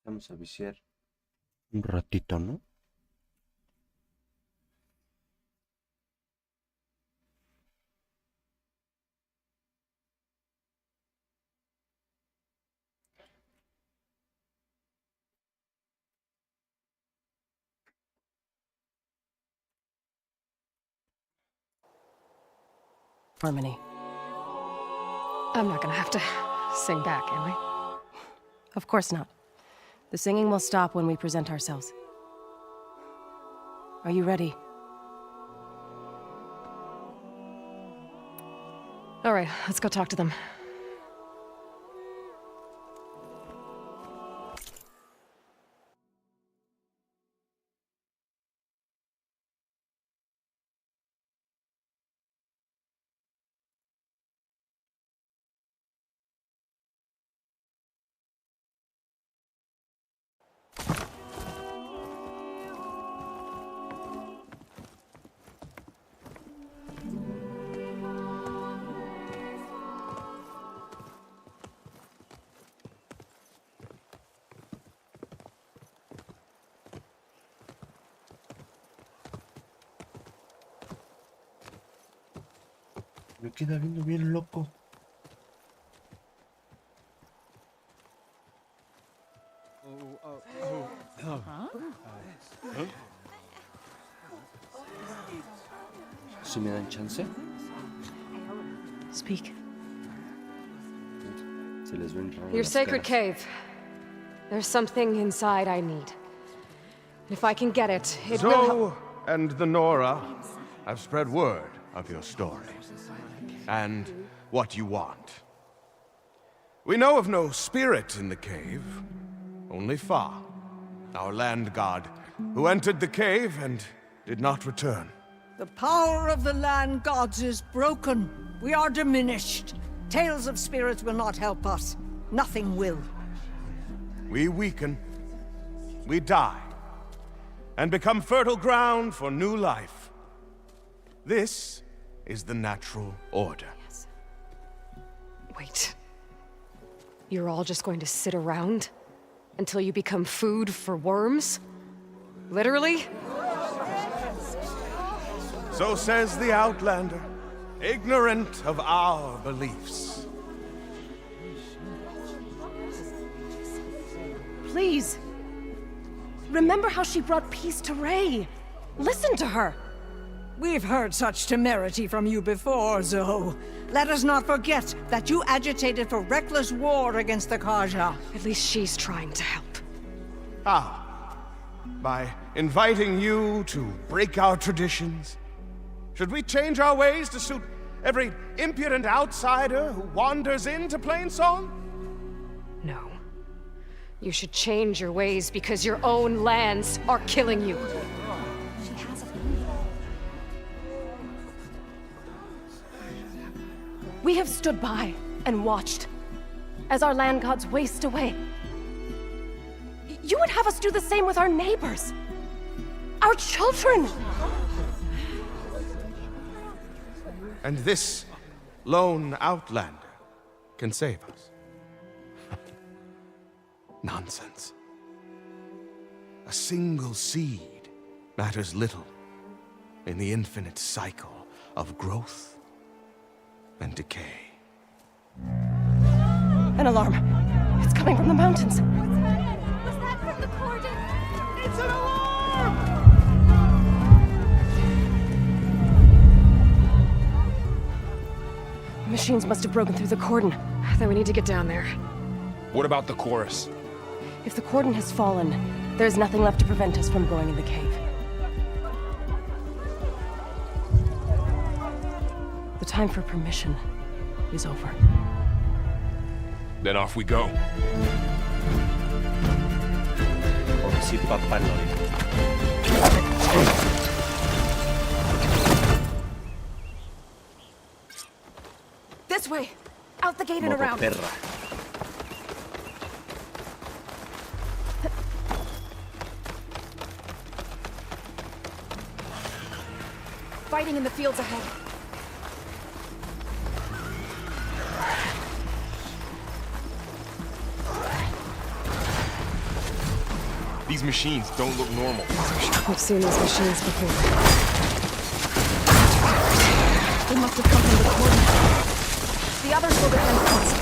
Vamos a viciar un ratito, ¿no? Harmony. I'm not gonna have to sing back, am I? Of course not. The singing will stop when we present ourselves. Are you ready? All right, let's go talk to them. Me queda viendo bien loco. ¿Si me dan chance? Speak. Se les ven raras Your las sacred caras. cave. There's something inside I need. If I can get it, it will help. Zoe and the Nora have spread word of your story and what you want. We know of no spirit in the cave, only Fa, our land god, who entered the cave and did not return. The power of the land gods is broken. We are diminished. Tales of spirits will not help us. Nothing will. We weaken, we die, and become fertile ground for new life. This is the natural order. Wait. You're all just going to sit around until you become food for worms? Literally? So says the Outlander, ignorant of our beliefs. Please. Remember how she brought peace to Ray. Listen to her. We've heard such temerity from you before, Zoe. Let us not forget that you agitated for reckless war against the Kaja. At least she's trying to help. How? By inviting you to break our traditions? Should we change our ways to suit every impudent outsider who wanders into Plainsong? No. You should change your ways because your own lands are killing you. We have stood by and watched as our land gods waste away. You would have us do the same with our neighbors, our children. And this lone outlander can save us. Nonsense. A single seed matters little in the infinite cycle of growth and decay. An alarm. It's coming from the mountains. Was that from the cordon? It's an alarm! The machines must have broken through the cordon. Then we need to get down there. What about the chorus? If the cordon has fallen, there's nothing left to prevent us from going in the cave. The time for permission is over. Then off we go. Como si Papá Noel. This way! Out the gate and Modo around. perra. Fighting in the fields ahead. These machines don't look normal. We've seen these machines before. They must have come from the coordinates. The others will defend first.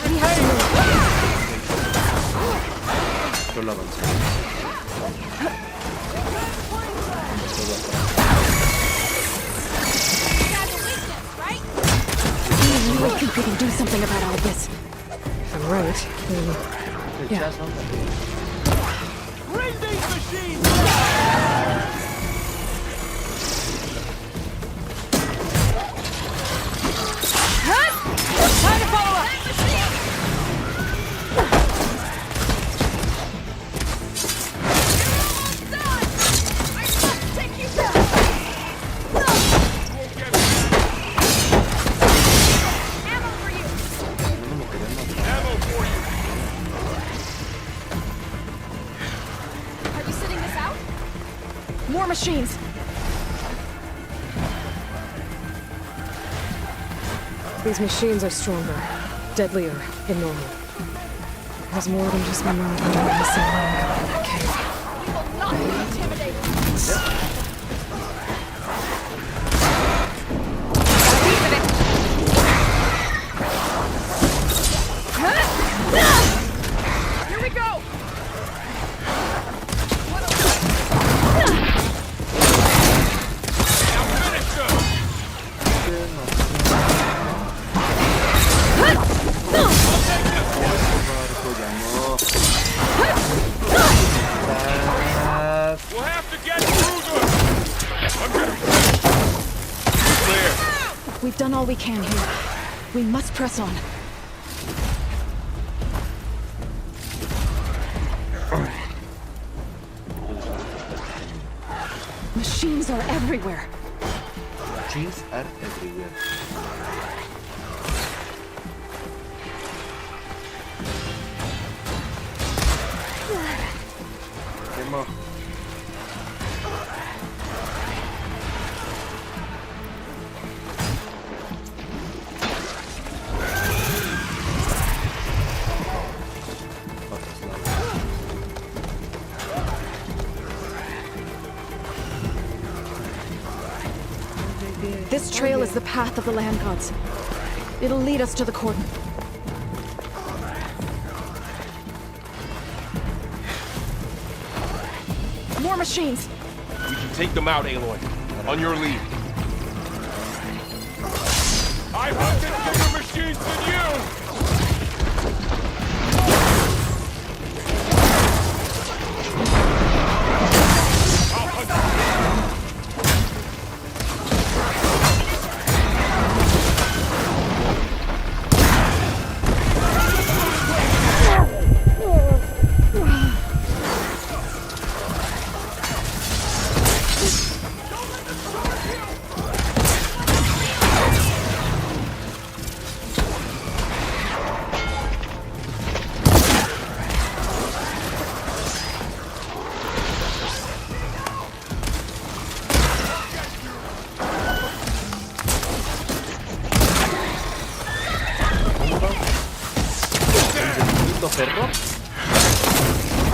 We have to move. Solo avanzamos. I think we can do something about all of this. If I'm right, then... Bring these machines! Time to follow up! Are you sitting this out? More machines! These machines are stronger, deadlier than normal. There's more than just one missing leg in that cave. We will not be intimidated. Here we go! We'll have to get through them! I'm gonna... Clear. We've done all we can here. We must press on. Machines are everywhere. Machines are everywhere. Demo. This trail is the path of the land gods. It'll lead us to the coordinate. More machines! We can take them out, Aloy. On your lead. I've hunted bigger machines than you! Perro.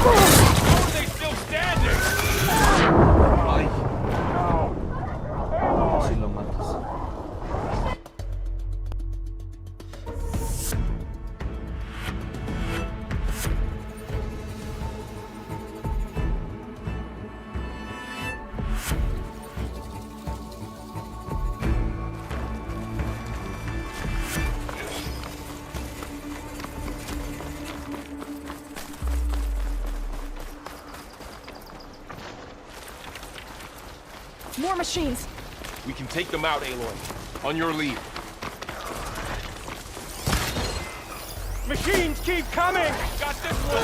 How are they still standing? Ay. Si lo matas. More machines! We can take them out, Aloy. On your lead. Machines keep coming! Got this one!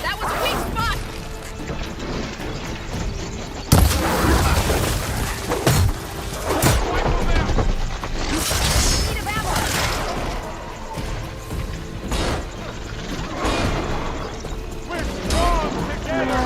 That was a weak spot! Need of ammo! We're strong together!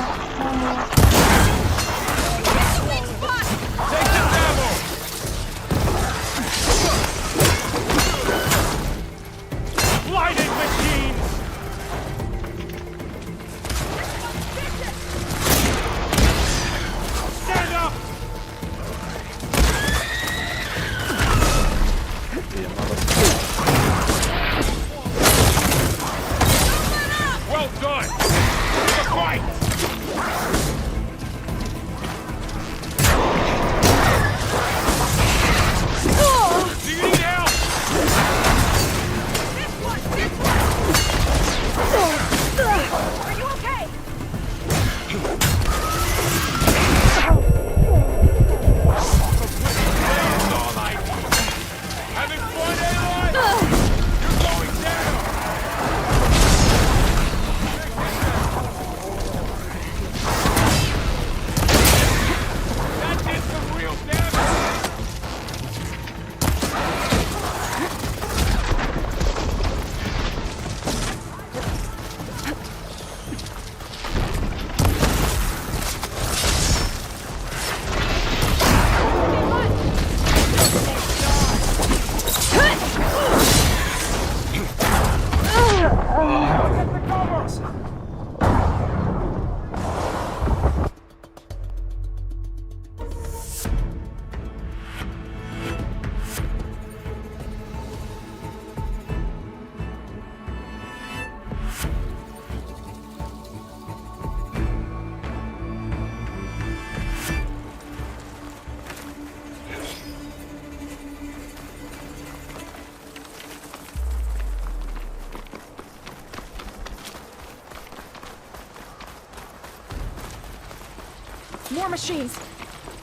More machines.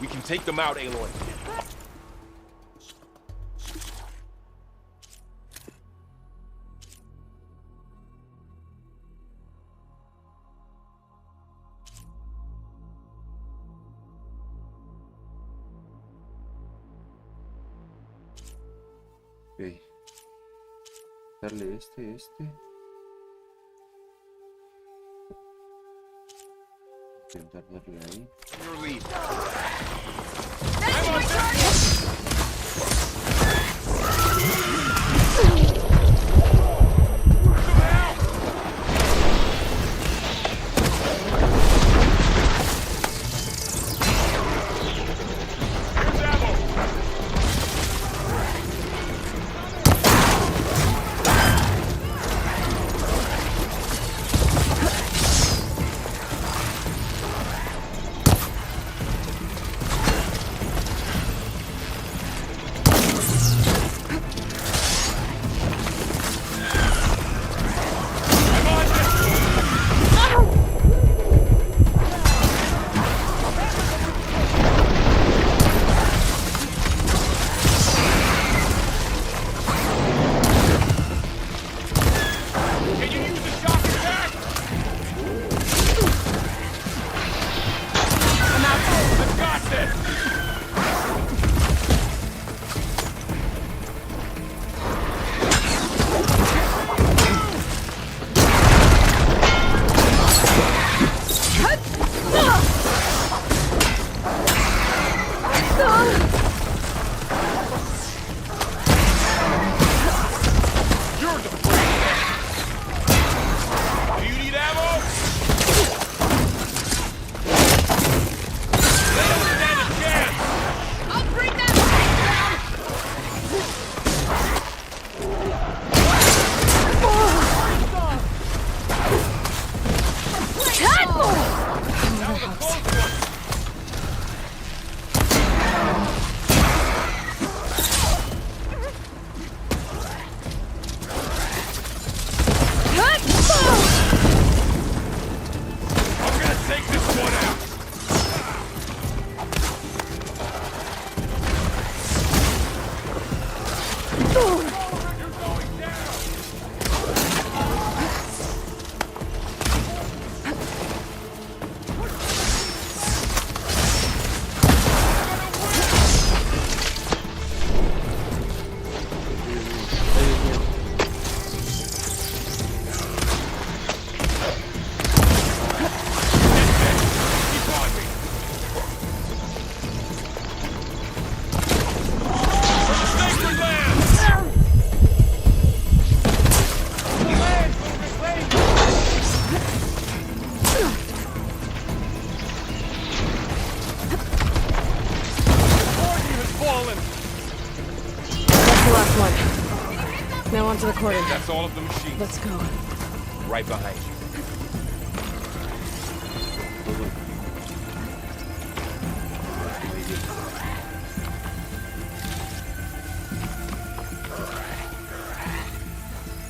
We can take them out, Aloy. Ok. Darle este. Intentar darle ahí. Your lead. That's my target! Here's ammo. I'm on this. Can you use the shock attack? I'm out. I've got this. You're the Do you need ammo? They don't stand a chance. I'll bring that thing down! That was a close one. I'm gonna take this one out. You're going down. Keep on me. For the sacred land. The land will reclaim you. Warden has fallen. That's the last one. Now onto the quarter. That's all of the machines. Let's go. Right behind you.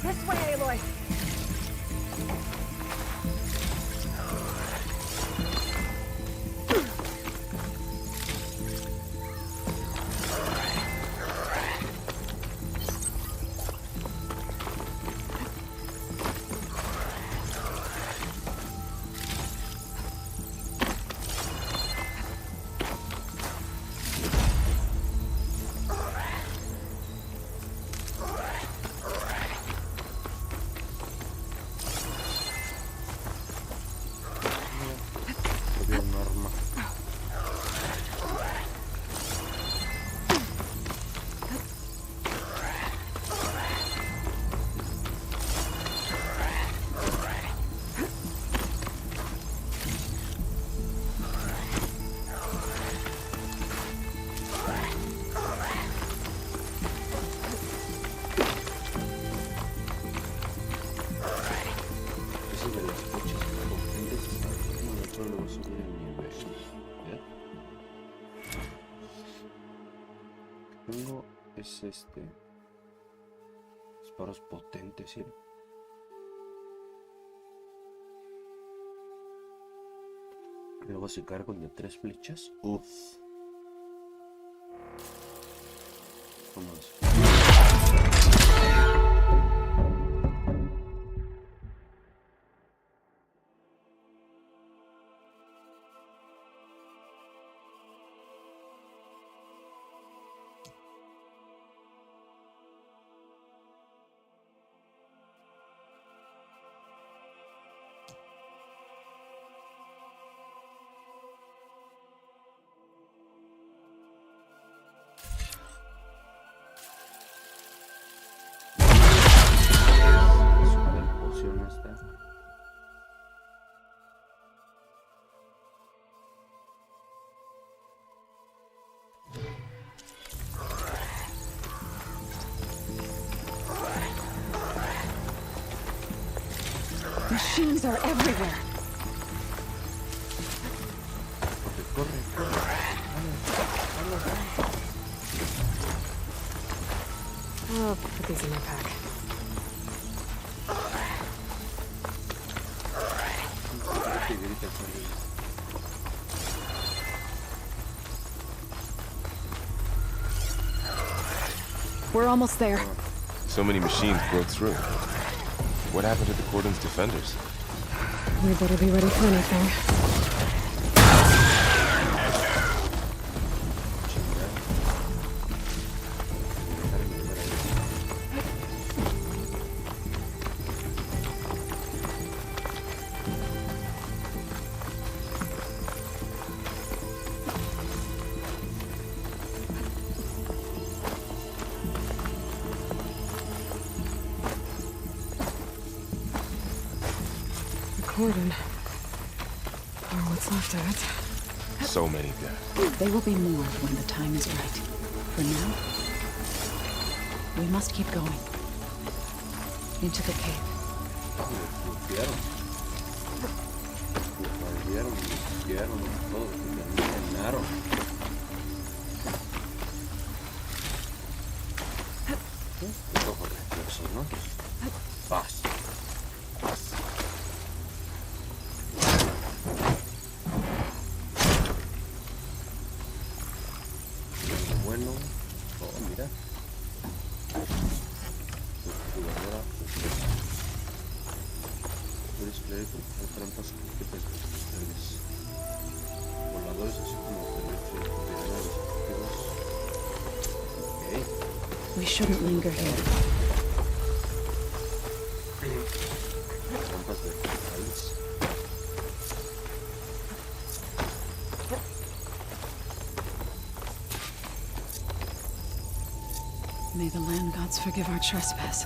This way, Aloy. Tengo es disparos potentes, ¿sí? Luego se cargan de 3 flechas. Uff. Vamos. Super poción esta. Machines are everywhere. Corre, corre, corre. I'll put these in my pack. Que grita por ahí. We're almost there. So many machines broke through. What happened to the cordon's defenders? We better be ready for anything. Cordon. Or what's left of it. So many dead. They will be more when the time is right. For now, we must keep going. Into the cave. Limpiaron todo, terminaron. Rojo reflexo, ¿no? Paz. Bueno, oh, mira. Jugadora, puedes creer que hay trampas que te especiales. Voladores así como terrestres que a los objetivos. Ok. We shouldn't linger here. Trampas verticales. May the land gods forgive our trespass.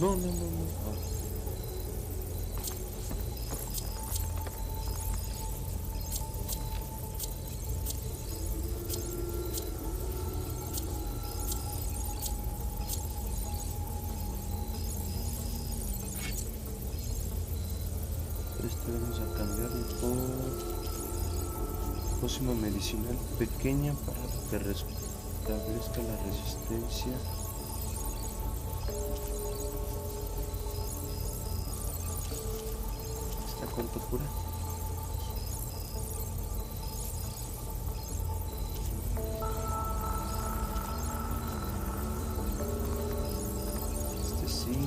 No, no, no, no. Esto vamos a cambiarlo por pócima medicinal pequeña para que restablezca la resistencia. ¿Esta cuánto cura? Este sí.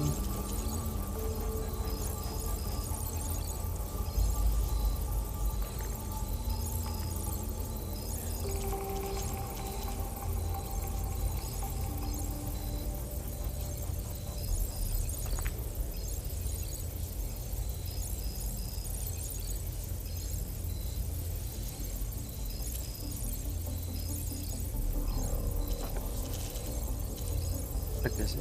¿Qué hace?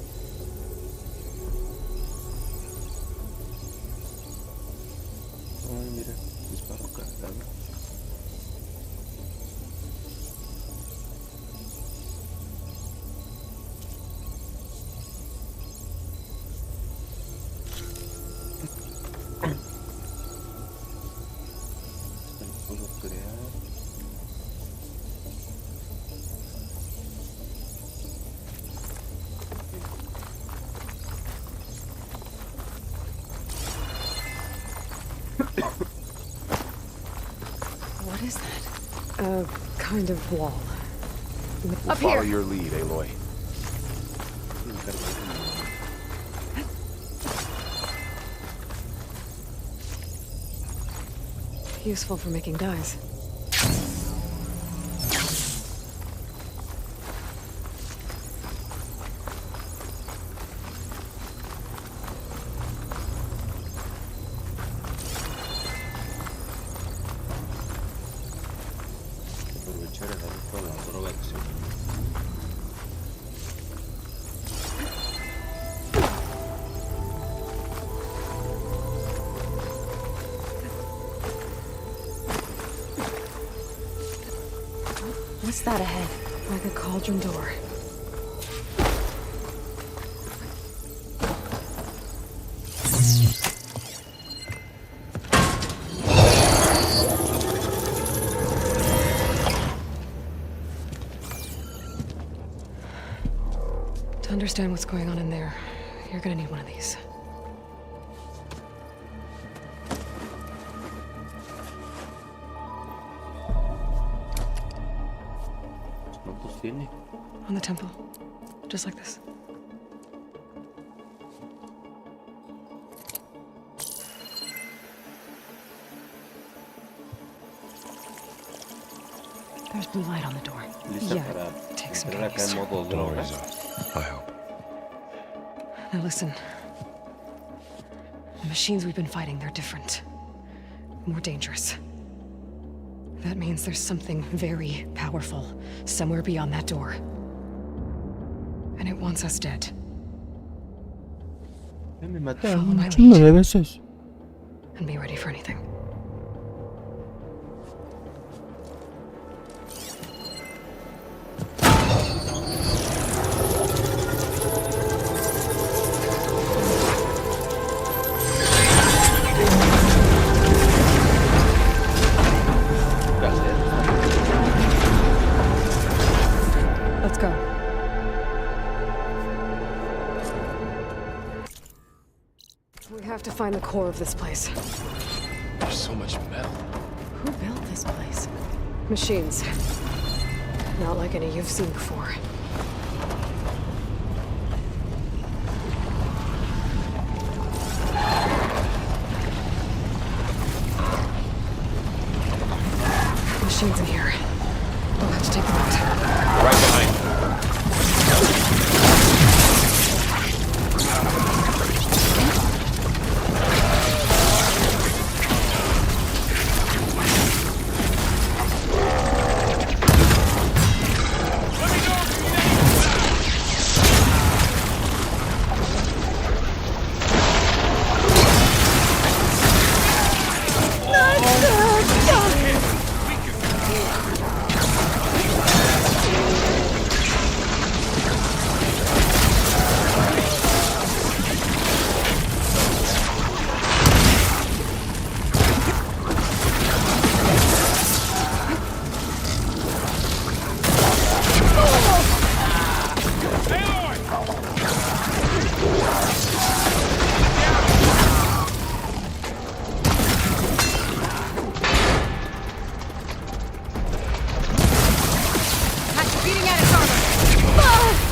Ay, mira, disparo cargado. Esto lo puedo crear. What is that? A kind of wall. We'll Up follow here. your lead, Aloy. Useful for making dyes. Aprovechar el adicto a la drogación. What's that ahead? Like a cauldron door. To understand what's going on in there, you're gonna need one of these. ¿Cuántos tiene? On the temple. Just like this. There's blue light on the door. ¿Lista Yeah, para take some entrar acá en cookies. modo Door droga? is up. I hope. Now listen. The machines we've been fighting, they're different. More dangerous. That means there's something very powerful somewhere beyond that door. And it wants us dead. Ya me mató. Follow my Chingo lead de veces. and be ready for anything. Let's go. We have to find the core of this place. There's so much metal. Who built this place? Machines. Not like any you've seen before. Machines in here. We'll have to take them out. Right behind you. Hatch beating at its armor.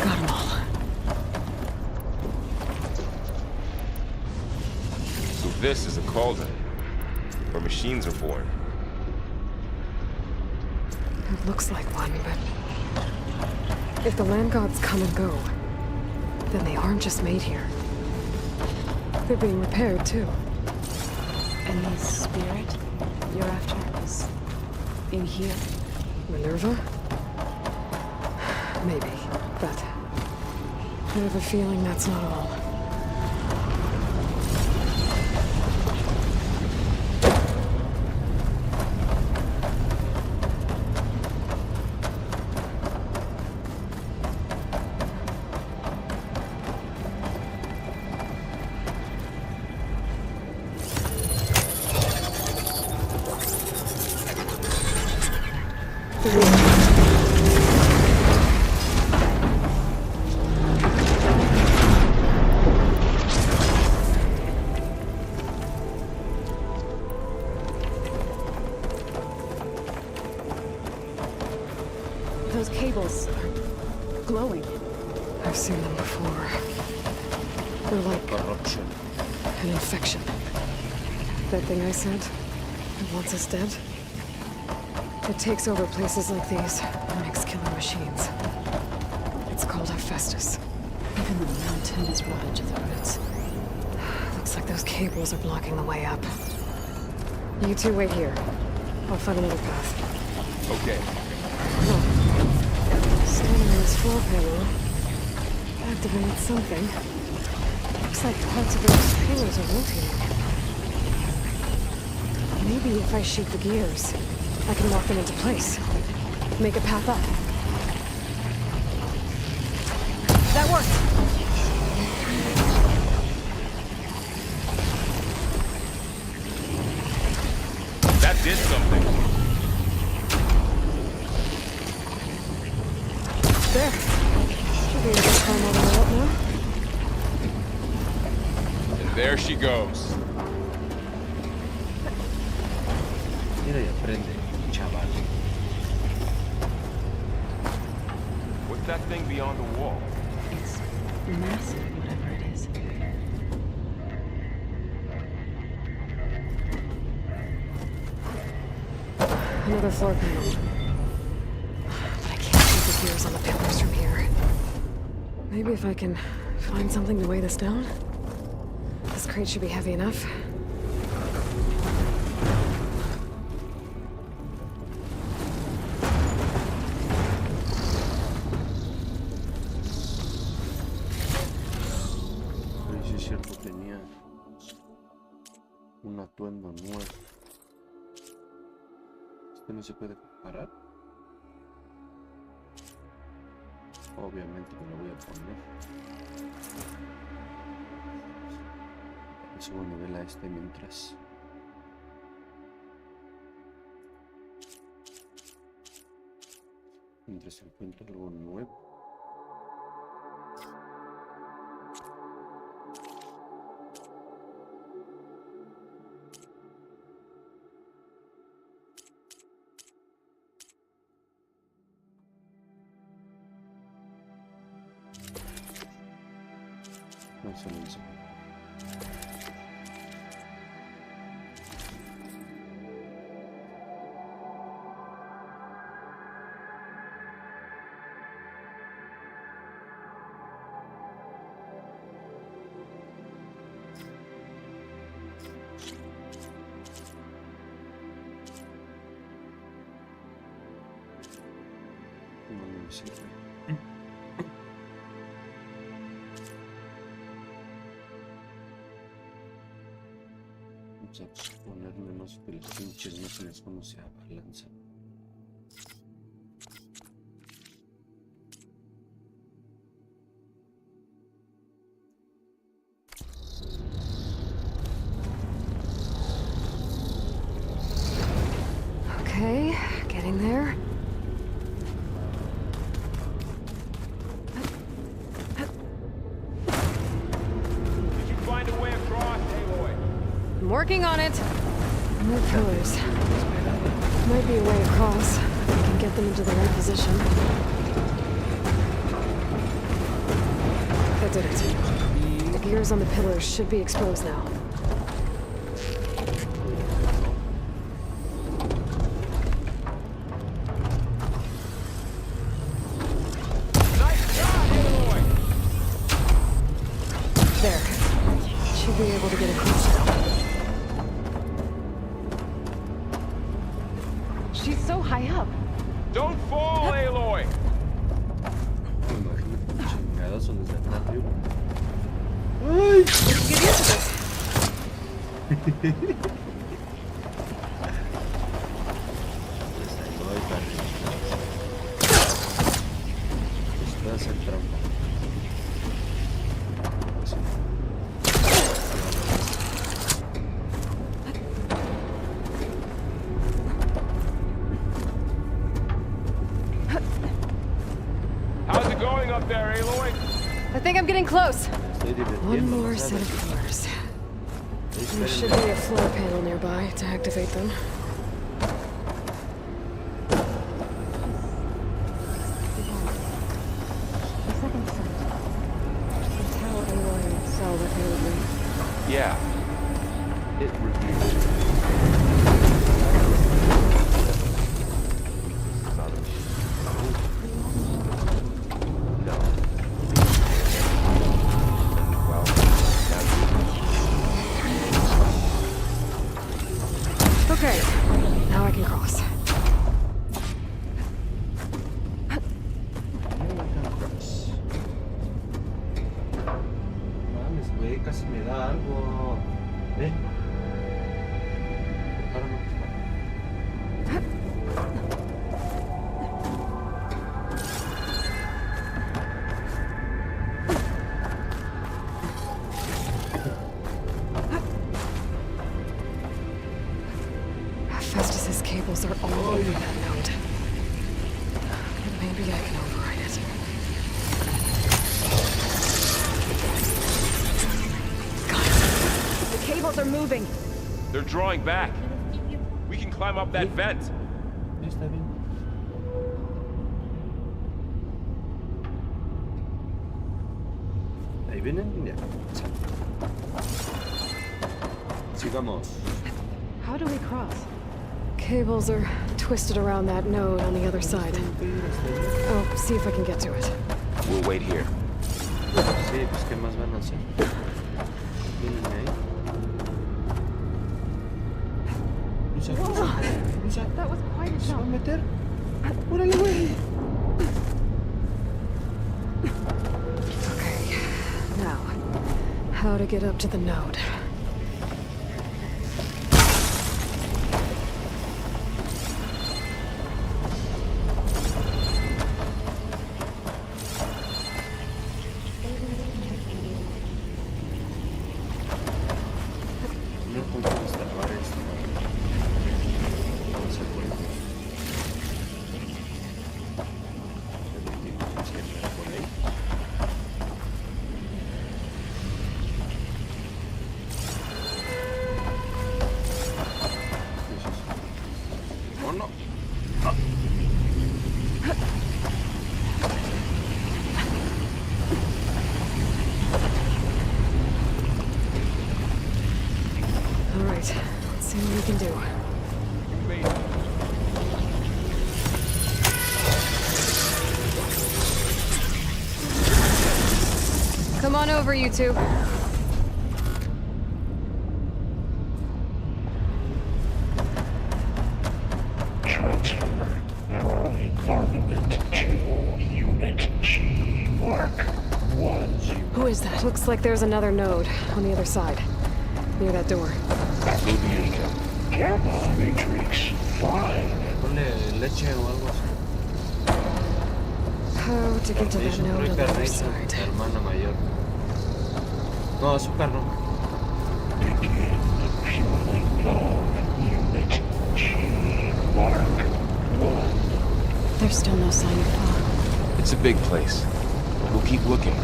Got 'em all. So this is a cauldron, where machines are born. It looks like one, but if the land gods come and go, then they aren't just made here. They're being repaired too. And the spirit you're after is in here? Minerva? Maybe, but I have a feeling that's not all. The wheel. Those cables are glowing. I've seen them before. They're like Corruption. an infection. That thing I sent, it wants us dead. It takes over places like these and makes killer machines. It's called Hephaestus. Even the mountain is rotted to the roots. Looks like those cables are blocking the way up. You two wait here. I'll find another path. Okay. Standing on this floor panel activated something. Looks like parts of those pillars are rotating. Maybe if I shoot the gears, I can lock them into place. Make a path up. That worked! That did something. There. Should be able to climb all the way up now. And there she goes. Mira y aprende, chaval. What's that thing beyond the wall? It's massive, whatever it is. Another floor panel. But I can't see the gears on the pillars from here. Maybe if I can find something to weigh this down? This crate should be heavy enough. Pero sí es cierto, tenía un atuendo nuevo. ¿Este no se puede parar? Obviamente me lo voy a poner. Subo nivel a este mientras. Mientras encuentro algo nuevo. No se lo hizo. No me sirve. Vamos a ponerle más que los pinches no se les cómo se abalanzan. Okay, getting there. Did you find a way across, Aloy? I'm working on it. More pillars. Might be a way across. If we can get them into the right position. That did it. The gears on the pillars should be exposed now. Nice job, Aloy! There. Should be able to get across now. She's so high up. Don't fall, Aloy! Imagínate chingadas desde acá arriba. Get used to this. Desde ahí para arriba. Esto es el trampa. Así. think I'm getting close. Estoy divirtiendo, One more ¿no set sabes? of doors. Ahí There should espérenme. be a floor panel nearby to activate them. The second set. It's how Aloy saw what they would read. Yeah. It reveals. No. Well, Okay, now I can cross. Mames, güey, casi me da algo. Ven. Ahora no. Festus's cables are all over that node. Maybe I can override it. The cables are moving. They're drawing back. We can climb up that vent. Sí, está bien. Ahí vienen. Ya. Sigamos. How do we cross? Cables are twisted around that node on the other side. I'll see if I can get to it. We'll wait here. Sí, pues ¿qué más van a hacer? Vienen ahí. Lucha, lucha, lucha. That was quite a ¿Se va a jump. meter? ¡Órale, güey! Okay, now, how to get up to the node. No puedo destapar esto. Vamos a por aquí. Siempre por ahí. Oh no. All right, let's see what we can do. Come on over, you two. Who is that? Looks like there's another node on the other side, near that door. Ponle leche o algo así. How to get to that Carnation, node trae on the other carnation, side. hermana mayor. No, azúcar no. There's still no sign of fog. It's a big place. We'll keep looking.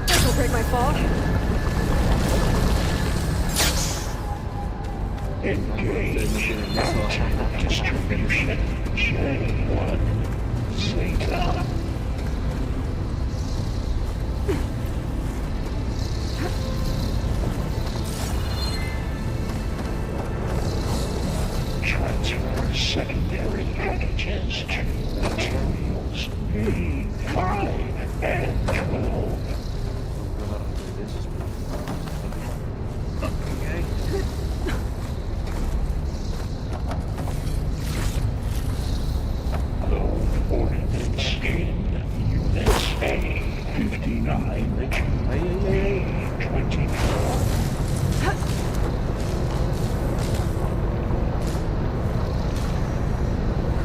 This'll break my fog. Transfer secondary packages to materials A5 and 12. Low ordnance in Units A59 to A24.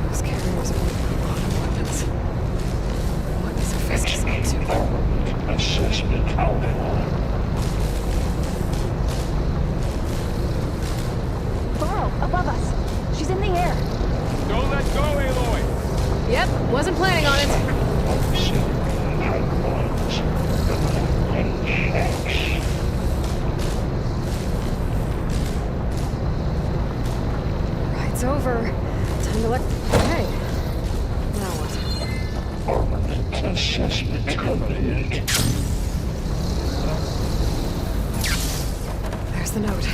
Those carriers are bottom weapons. What is a Festus up to? A Yep, wasn't planning on it. Ride's over. Time to let... Hey. Now what? Armament assessment complete. There's the note.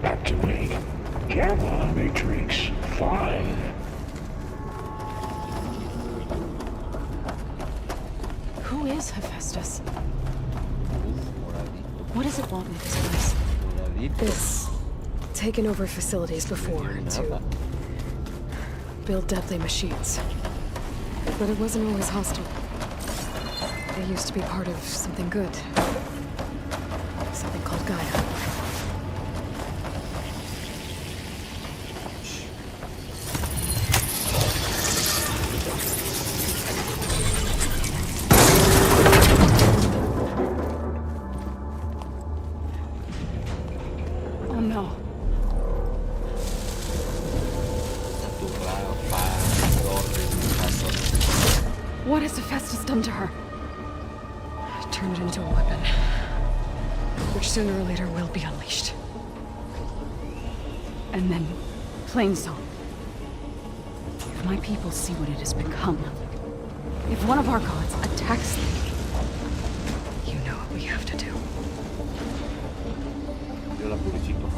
Activate Gamma Matrix 5. Who is Hephaestus? Moradito, What does it want with this place? moradito. It's taken over facilities before to build deadly machines. But it wasn't always hostile. They used to be part of something good. Something called Gaia. Oh no. Aturrado, torres, casas. What has Hephaestus done to her? Turned it into a weapon, which sooner or later will be unleashed. And then, Plainsong. If my people see what it has become, if one of our gods attacks them, You know what we have to do. Yo la purifico.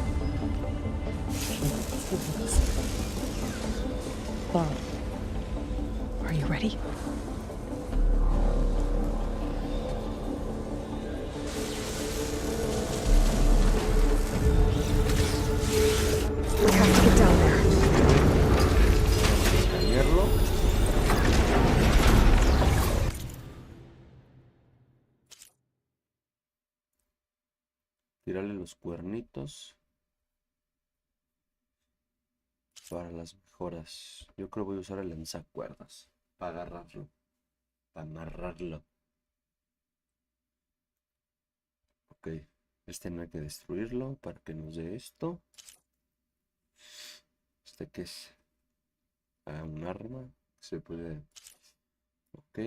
Are you ready? We have to get down there. Escanearlo. Tirarle los cuernitos para las mejoras. Yo creo que voy a usar el lanzacuerdas para agarrarlo, para amarrarlo. Ok, este no hay que destruirlo para que nos dé esto. Este que es un arma, se puede. Ok.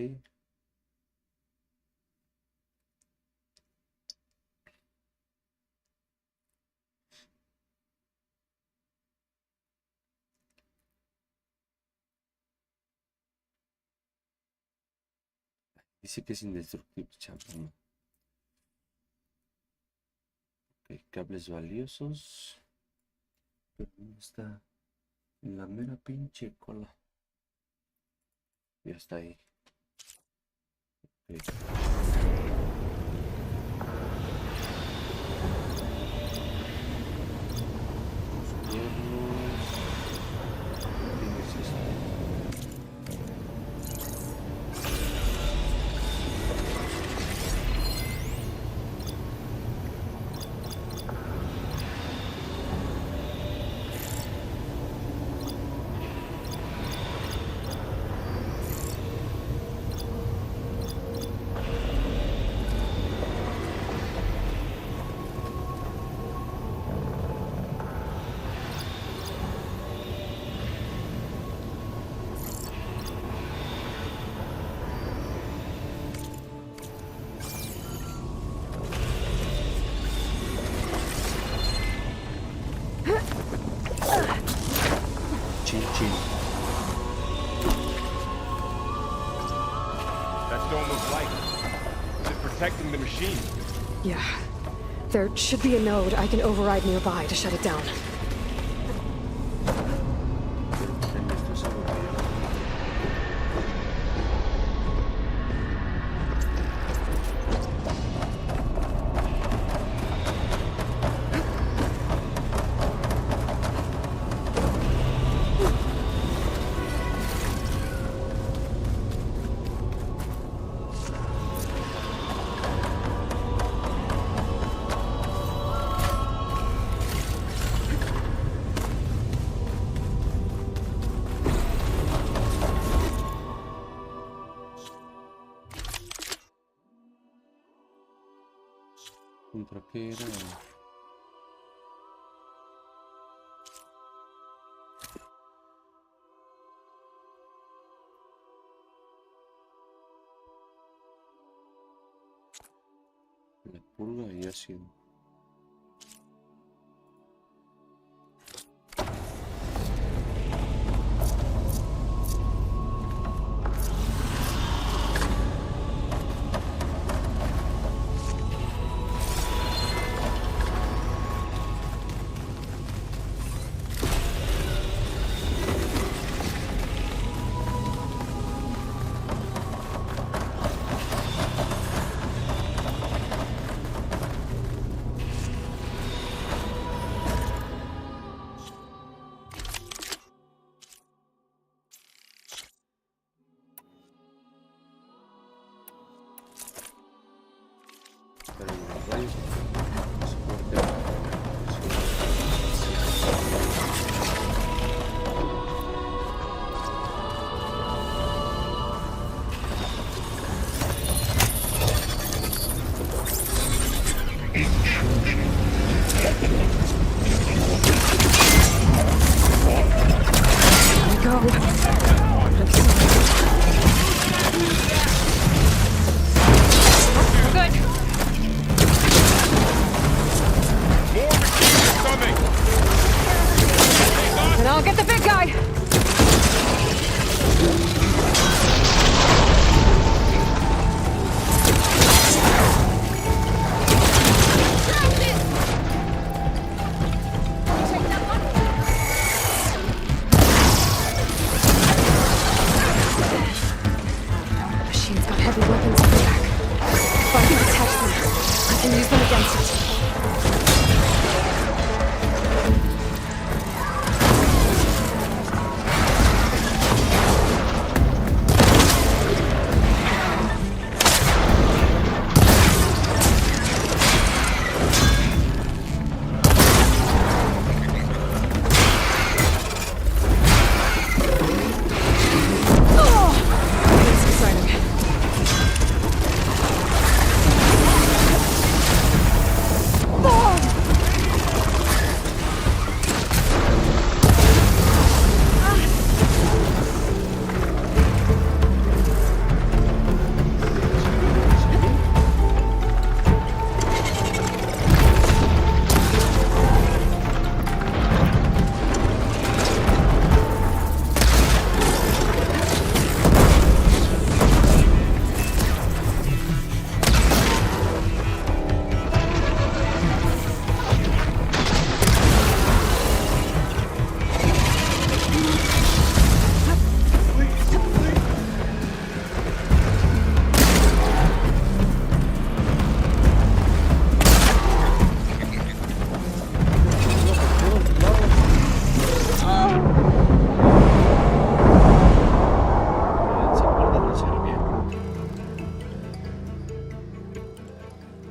Dice que es indestructible, chaval. Ok, cables valiosos. Pero ¿dónde está? En la mera pinche cola. Ya está ahí. Ok. Los hierros. ¿Tienes esto? Chin chin. That dome of light. Is it protecting the machine? Yeah. There should be a node I can override nearby to shut it down. Esto es algo que ¿Contra qué era? La purga y ácido. Pero los rayos And I'll get the big guy! Machine's got heavy weapons in the back. If I can detach them, I can use them against it.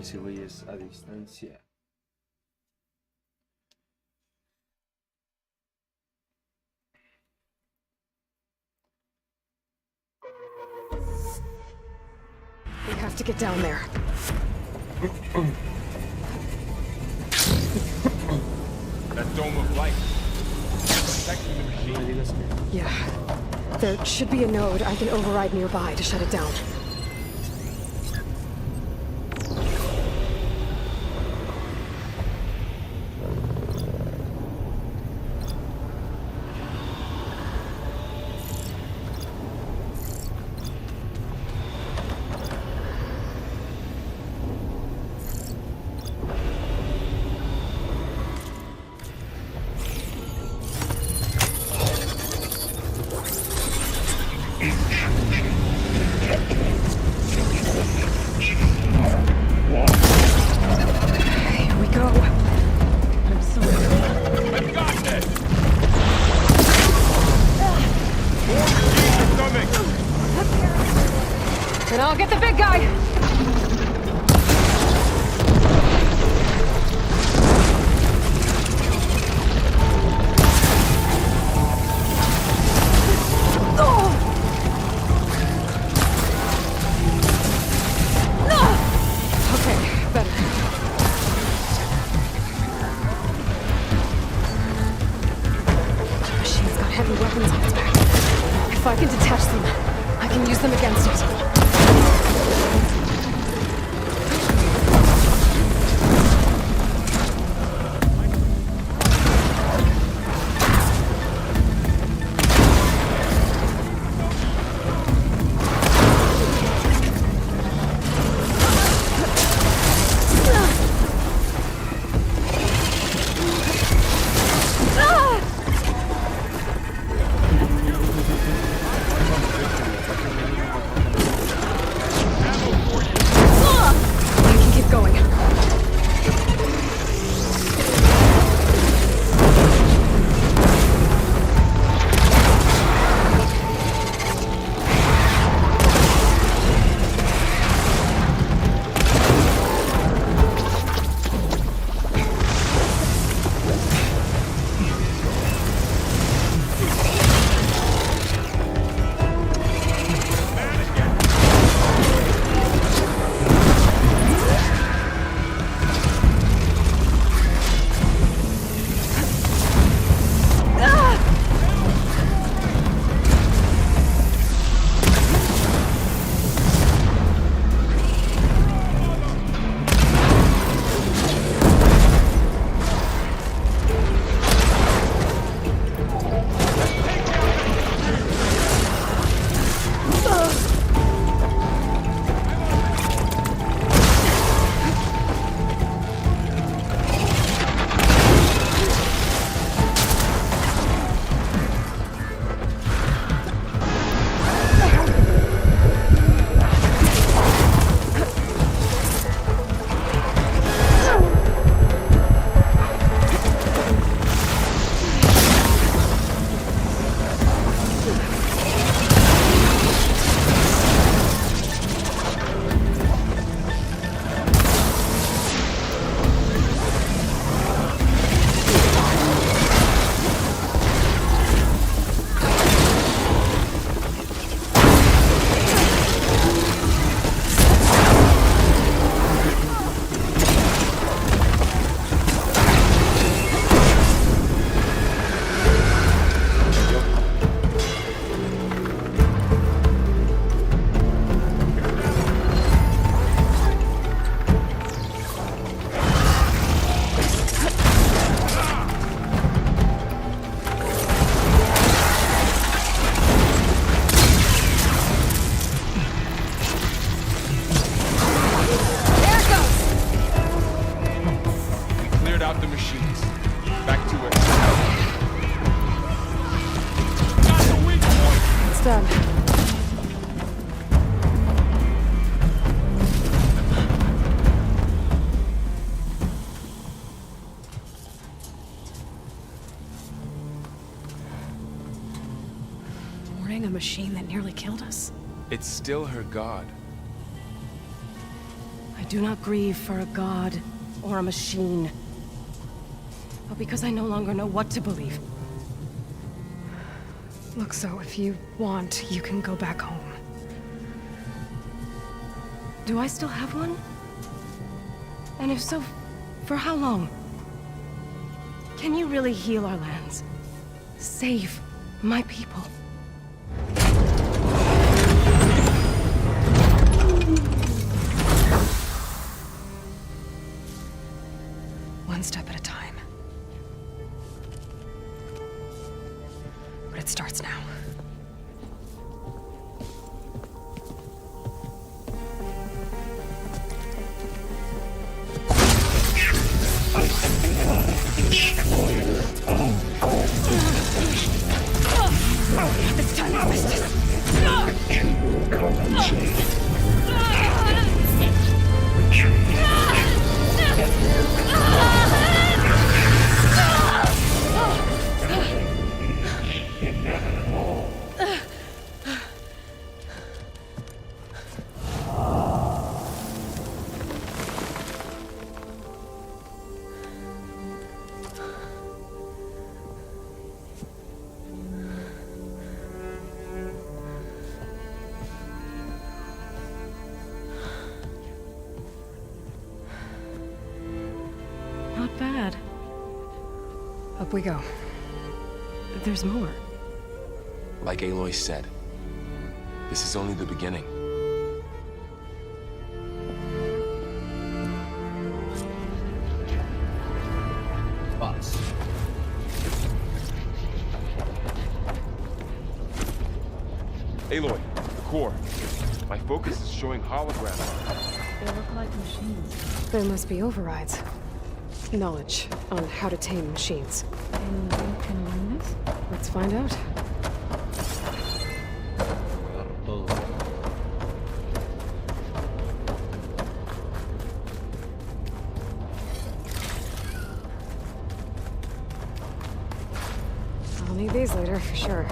ese güey es a distancia. We have to get down there. That dome of light. Protecting the machine. Yeah. There should be a node I can override nearby to shut it down. If I can detach them, I can use them against it. I can keep going. Out the machines. Back to it. It's done. Warning a machine that nearly killed us? It's still her god. I do not grieve for a god or a machine, but because I no longer know what to believe. Look, so if you want, you can go back home. Do I still have one? And if so, for how long? Can you really heal our lands? Save my people? One step at a time. But it starts now. It's time to miss this. Not bad. Up we go. There's more. Like Aloy said, This is only the beginning. Spots. Aloy, the core. My focus is showing holograms. They look like machines. There must be overrides. Knowledge on how to tame machines. And you can learn this? Let's find out. Agarro todo. I'll need these later, for sure.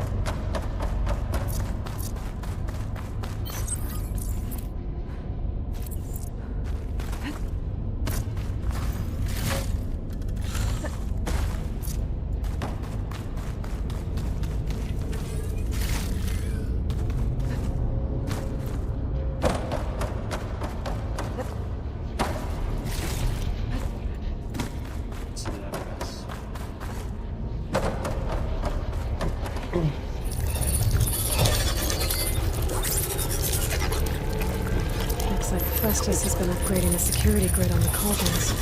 Looks like Festus has been upgrading the security grid on the cauldrons.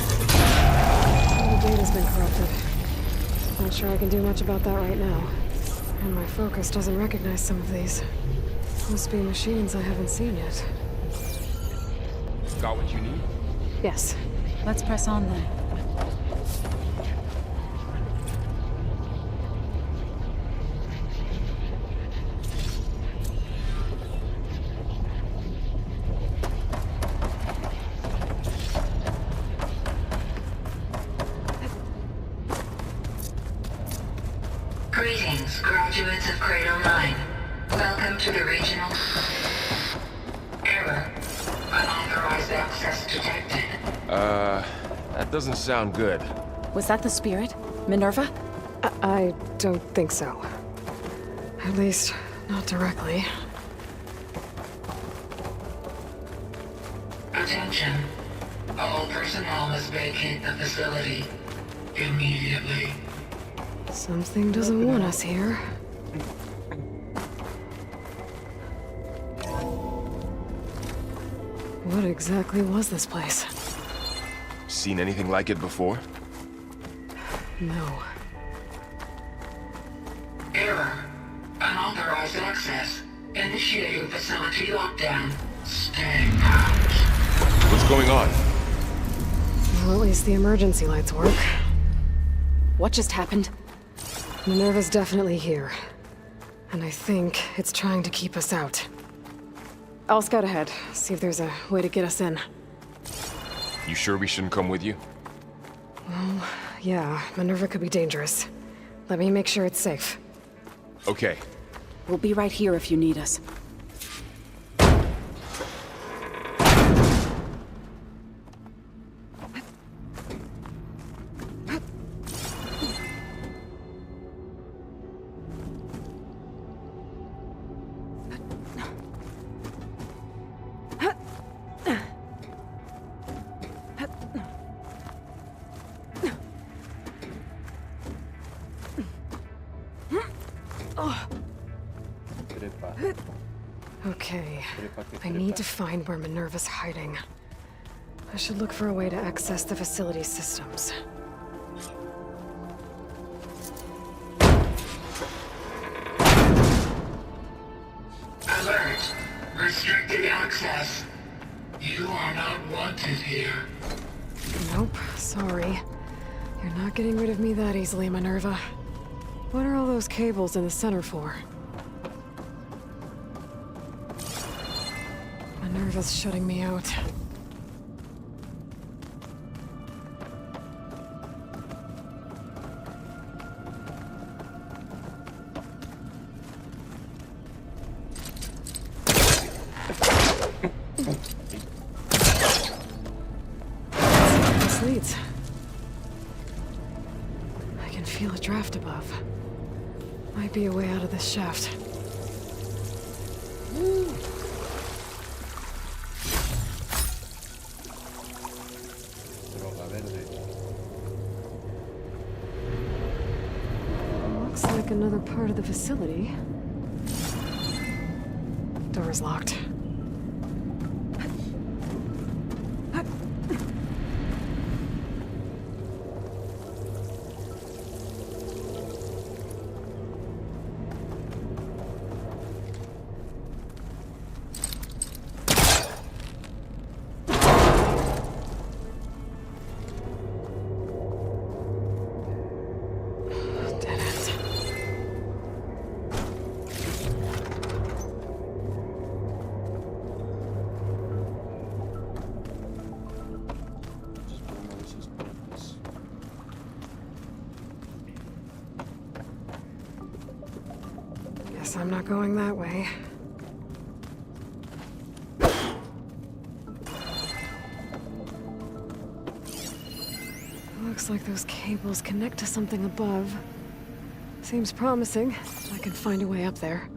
All the data's been corrupted. Not sure I can do much about that right now. And my focus doesn't recognize some of these. Must be machines I haven't seen yet. Got what you need? Yes. Let's press on then. Greetings, graduates of Grade 9. Welcome to the regional... Error. Unauthorized access detected. That doesn't sound good. Was that the spirit? Minerva? I don't think so. At least, not directly. Attention. All personnel must vacate the facility. Immediately. Something doesn't want us here. What exactly was this place? Seen anything like it before? No. Error. Unauthorized access. Initiating facility lockdown. Stay out. What's going on? Well, at least the emergency lights work. What just happened? Minerva's definitely here. And I think it's trying to keep us out. I'll scout ahead, see if there's a way to get us in. You sure we shouldn't come with you? Well, yeah, Minerva could be dangerous. Let me make sure it's safe. Okay. We'll be right here if you need us. Trepa. Okay, Trepa que I need trepa. to find where Minerva's hiding. I should look for a way to access the facility systems. Alert. Restricted access. You are not wanted here. Nope, sorry. You're not getting rid of me that easily, Minerva. What are all those cables in the center for? Minerva's shutting me out. This leads. I can feel a draft above. Might be a way out of this shaft. Droga verde. Looks like another part of the facility. Door door's locked. Guess I'm not going that way. Looks like those cables connect to something above. Seems promising. I can find a way up there.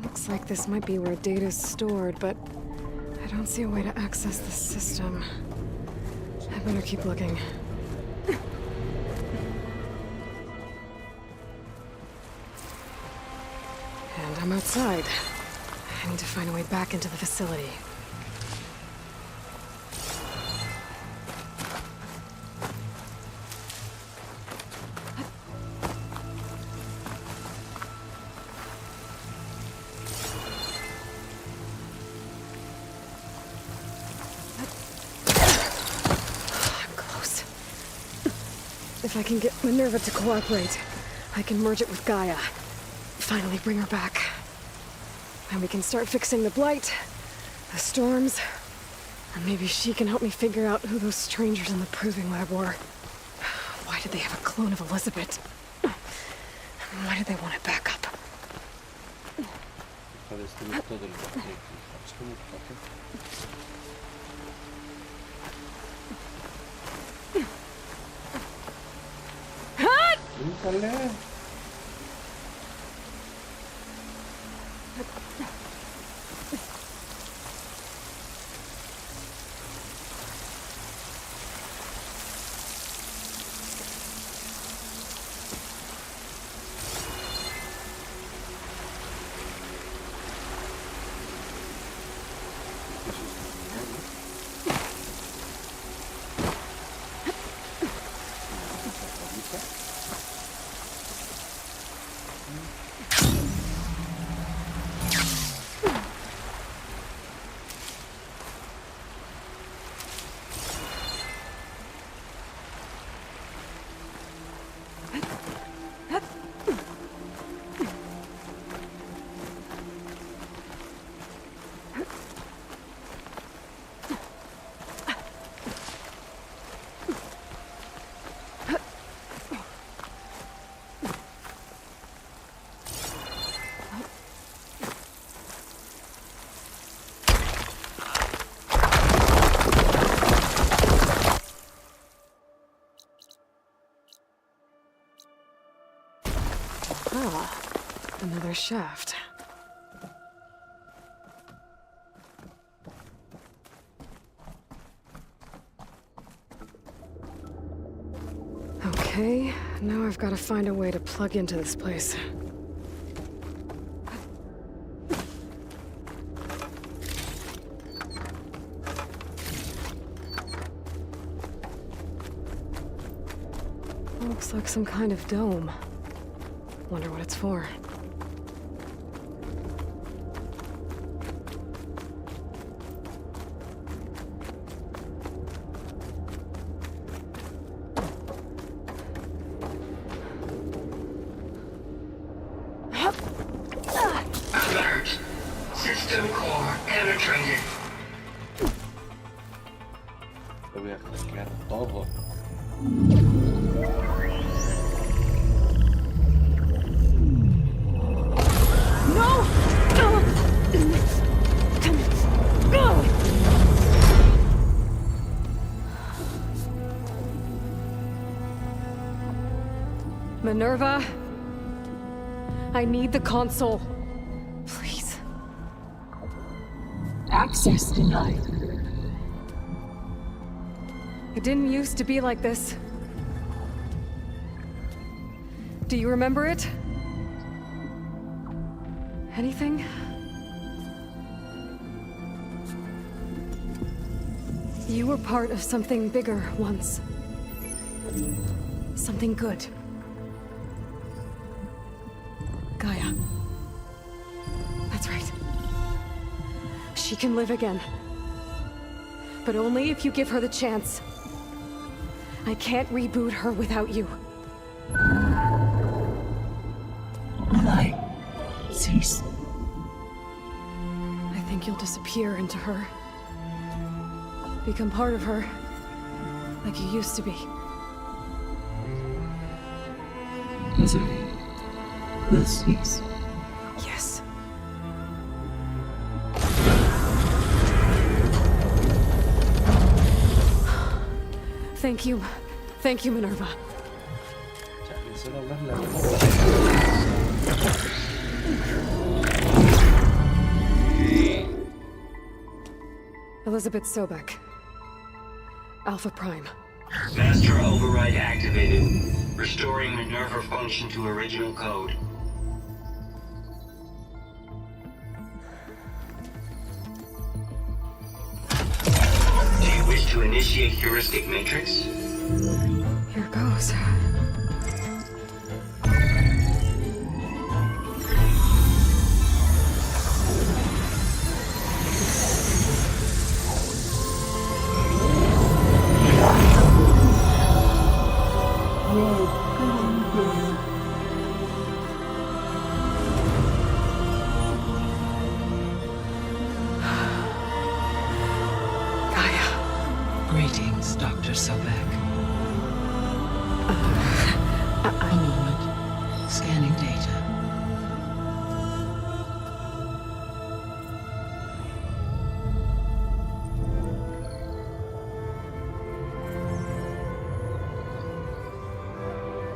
Looks like this might be where data's stored, but I don't see a way to access the system. I better keep looking. And I'm outside. I need to find a way back into the facility. I'm close. If I can get Minerva to cooperate, I can merge it with Gaia. Finally bring her back. And we can start fixing the blight, the storms, or maybe she can help me figure out who those strangers in the proving lab were. Why did they have a clone of Elizabeth? Why did they want it back up? Ah, another shaft. Okay, now I've got to find a way to plug into this place. Looks like some kind of dome. Wonder what it's for. Alert! System core penetrated. Lo voy a hackear todo. Minerva, I need the console. Please. Access denied. It didn't used to be like this. Do you remember it? Anything? You were part of something bigger once. Something good. Gaia. That's right. She can live again. But only if you give her the chance. I can't reboot her without you. Ally, cease. I think you'll disappear into her. Become part of her, like you used to be. Misery will cease. Yes. Thank you. Thank you, Minerva. Chale, eso era hablarle a Elizabeth Sobek. Alpha Prime. Master override activated. Restoring Minerva function to original code. Do you wish to initiate heuristic matrix? Here goes. Greetings, Dr. Sobek. A moment. Scanning data.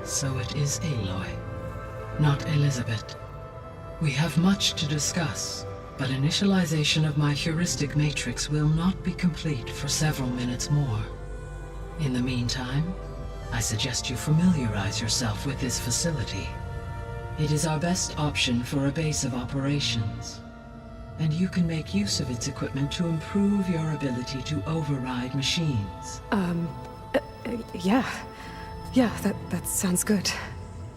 So it is Aloy, not Elizabeth. We have much to discuss. But initialization of my heuristic matrix will not be complete for several minutes more. In the meantime, I suggest you familiarize yourself with this facility. It is our best option for a base of operations, and you can make use of its equipment to improve your ability to override machines. Yeah. Yeah, that sounds good.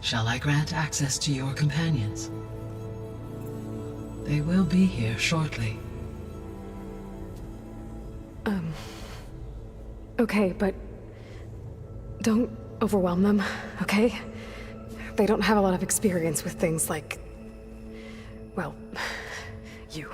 Shall I grant access to your companions? They will be here shortly. Okay, but don't overwhelm them, okay? They don't have a lot of experience with things like, well, you.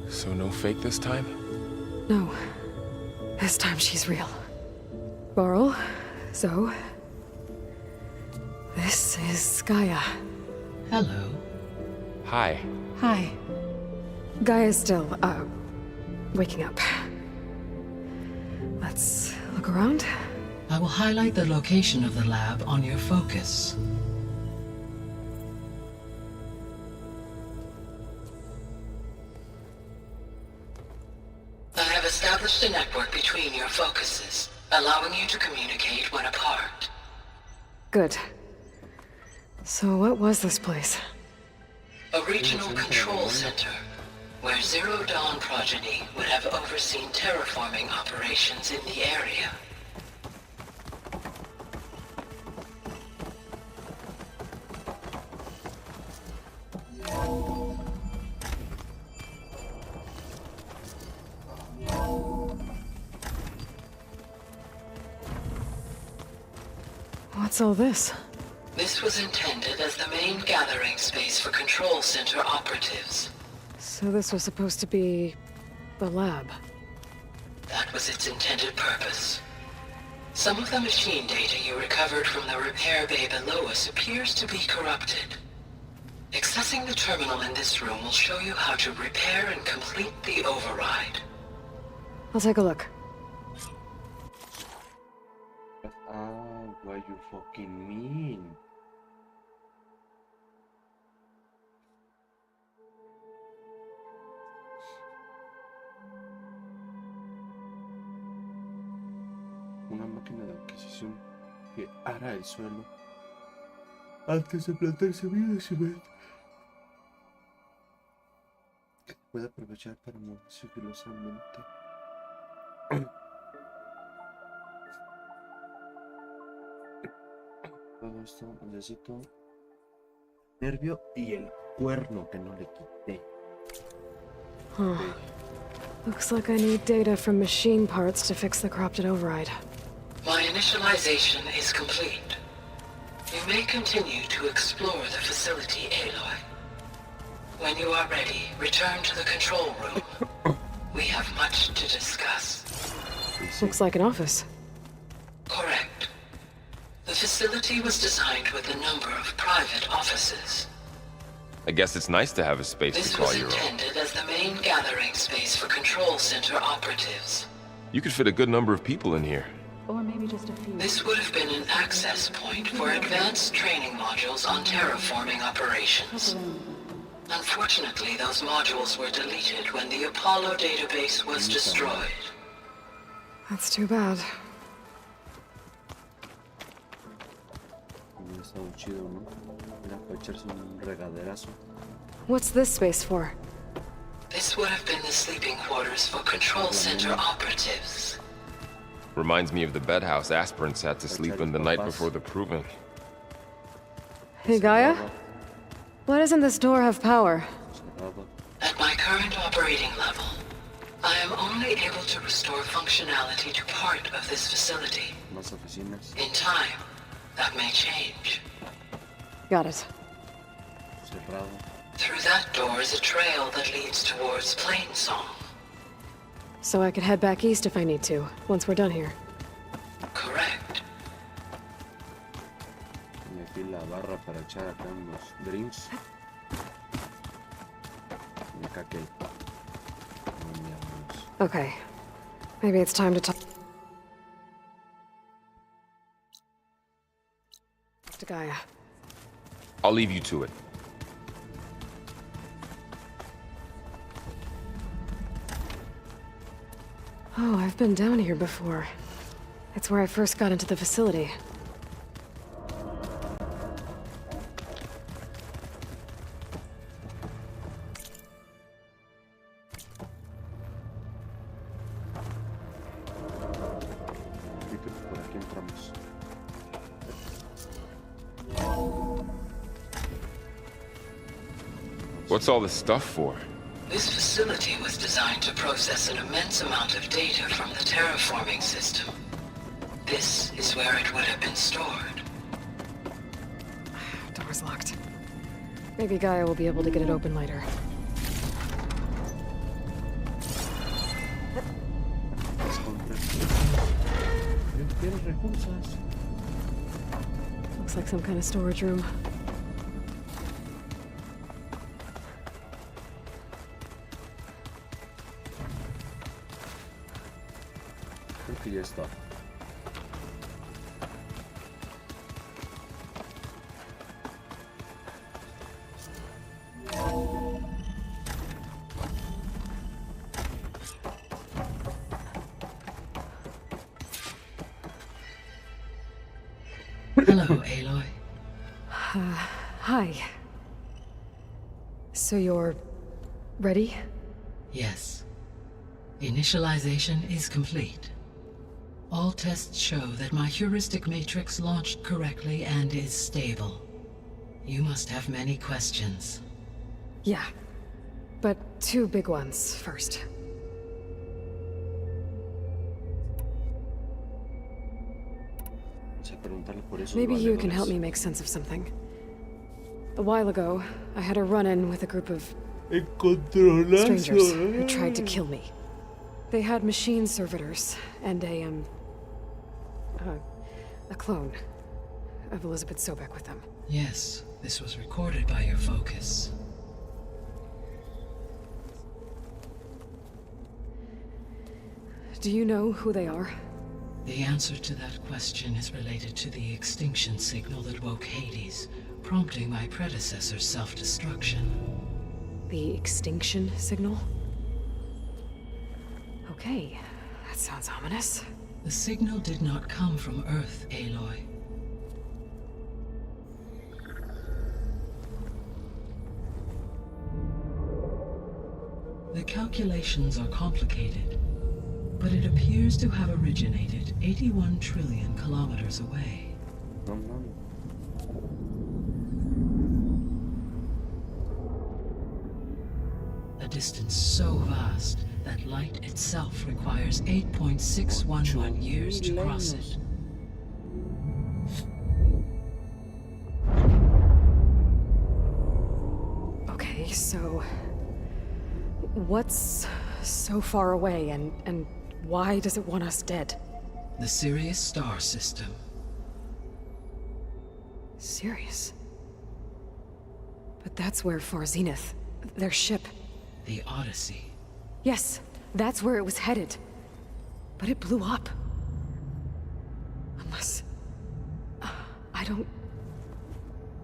So no fake this time? No. This time she's real. Varl, Zoe. This is Gaia. Hello. Hi. Hi. Gaia's still, waking up. Let's look around. I will highlight the location of the lab on your focus. I have established a network between your focuses, allowing you to communicate when apart. Good. So what was this place? A regional control center, where Zero Dawn progeny would have overseen terraforming operations in the area. What's all this? This was intended as the main gathering space for control center operatives. So this was supposed to be the lab. That was its intended purpose. Some of the machine data you recovered from the repair bay below us appears to be corrupted. Accessing the terminal in this room will show you how to repair and complete the override. I'll take a look. Ah, what you fucking mean? una máquina de adquisición que ara el suelo antes de plantar semillas de cemento. Que puede aprovechar para mover sigilosamente. Todo esto necesito nervio y el cuerno que no le quité. Huh. Looks like I need data from machine parts to fix the corrupted override. My initialization is complete. You may continue to explore the facility, Aloy. When you are ready, return to the control room. We have much to discuss. Looks like an office. Correct. The facility was designed with a number of private offices. I guess it's nice to have a space This to call was your own. intended as the main gathering space for control center operatives. You could fit a good number of people in here. Or maybe just a few. This would have been an access point for advanced training modules on terraforming operations. Unfortunately, those modules were deleted when the Apollo database was destroyed. That's too bad. Hubiera estado chido, ¿no? Era para echarse un regaderazo. What's this space for? This would have been the sleeping quarters for control center operatives. Reminds me of the bedhouse aspirants had to sleep in the night before the proving. Hey, Gaia? Why doesn't this door have power? At my current operating level, I am only able to restore functionality to part of this facility. Más oficinas. In time, that may change. Got it. Cerrado. Through that door is a trail that leads towards Plainsong. So I could head back east if I need to, once we're done here. Correct. Y aquí la barra para echar acá unos drinks. Y acá que... Okay. Maybe it's time to talk to Gaia. I'll leave you to it. Oh, I've been down here before. It's where I first got into the facility. Por aquí entramos. What's all this stuff for? This facility was designed to process an immense amount of data from the terraforming system. This is where it would have been stored. Door's locked. Maybe Gaia will be able to get it open later. Looks like some kind of storage room. Creo que ya está. Hello, Aloy. Hi. So you're... ready? Yes. Initialization is complete. All tests show that my heuristic matrix launched correctly and is stable. You must have many questions. Yeah. But two big ones first. Maybe you can help me make sense of something. A while ago, I had a run-in with a group of strangers who tried to kill me. They had machine servitors and a clone of Elizabeth Sobek with them. Yes, this was recorded by your focus. Do you know who they are? The answer to that question is related to the extinction signal that woke Hades, prompting my predecessor's self-destruction. The extinction signal? Okay, that sounds ominous. The signal did not come from Earth, Aloy. The calculations are complicated, but it appears to have originated 81 trillion kilometers away. A distance so vast that light itself requires 8.611 years to cross it. Okay, so... what's so far away, and why does it want us dead? The Sirius star system. Sirius? But that's where Far Zenith, their ship... The Odyssey. Yes, that's where it was headed. But it blew up. Unless... I don't...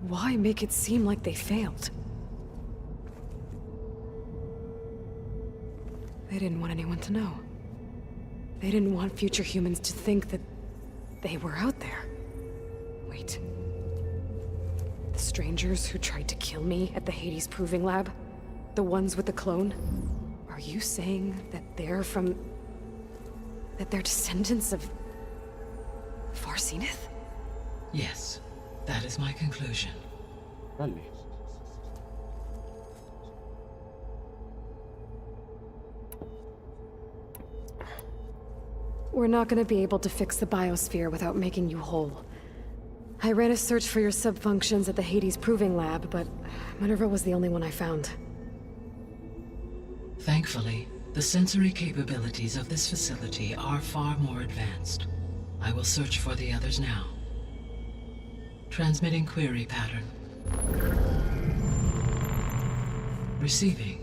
Why make it seem like they failed? They didn't want anyone to know. They didn't want future humans to think that they were out there. Wait. The strangers who tried to kill me at the Hades Proving Lab? The ones with the clone? Are you saying that they're from... that they're descendants of... Far Zenith? Yes, that is my conclusion. Vale. We're not gonna be able to fix the biosphere without making you whole. I ran a search for your subfunctions at the Hades Proving Lab, but Minerva was the only one I found. Thankfully, the sensory capabilities of this facility are far more advanced. I will search for the others now. Transmitting query pattern. Receiving.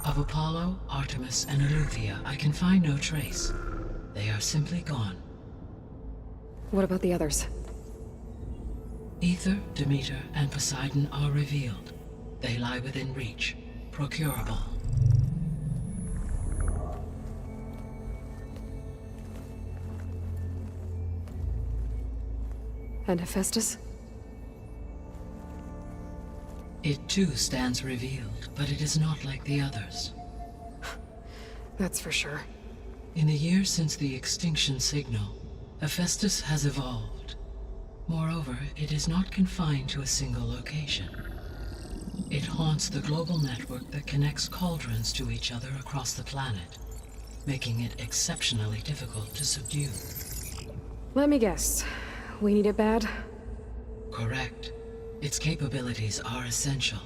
Of Apollo, Artemis, and Eleuthia, I can find no trace. They are simply gone. What about the others? Aether, Demeter, and Poseidon are revealed. They lie within reach, procurable. And Hephaestus? It too stands revealed, but it is not like the others. That's for sure. In the years since the extinction signal, Hephaestus has evolved. Moreover, it is not confined to a single location. It haunts the global network that connects cauldrons to each other across the planet, making it exceptionally difficult to subdue. Let me guess. We need it bad? Correct. Its capabilities are essential.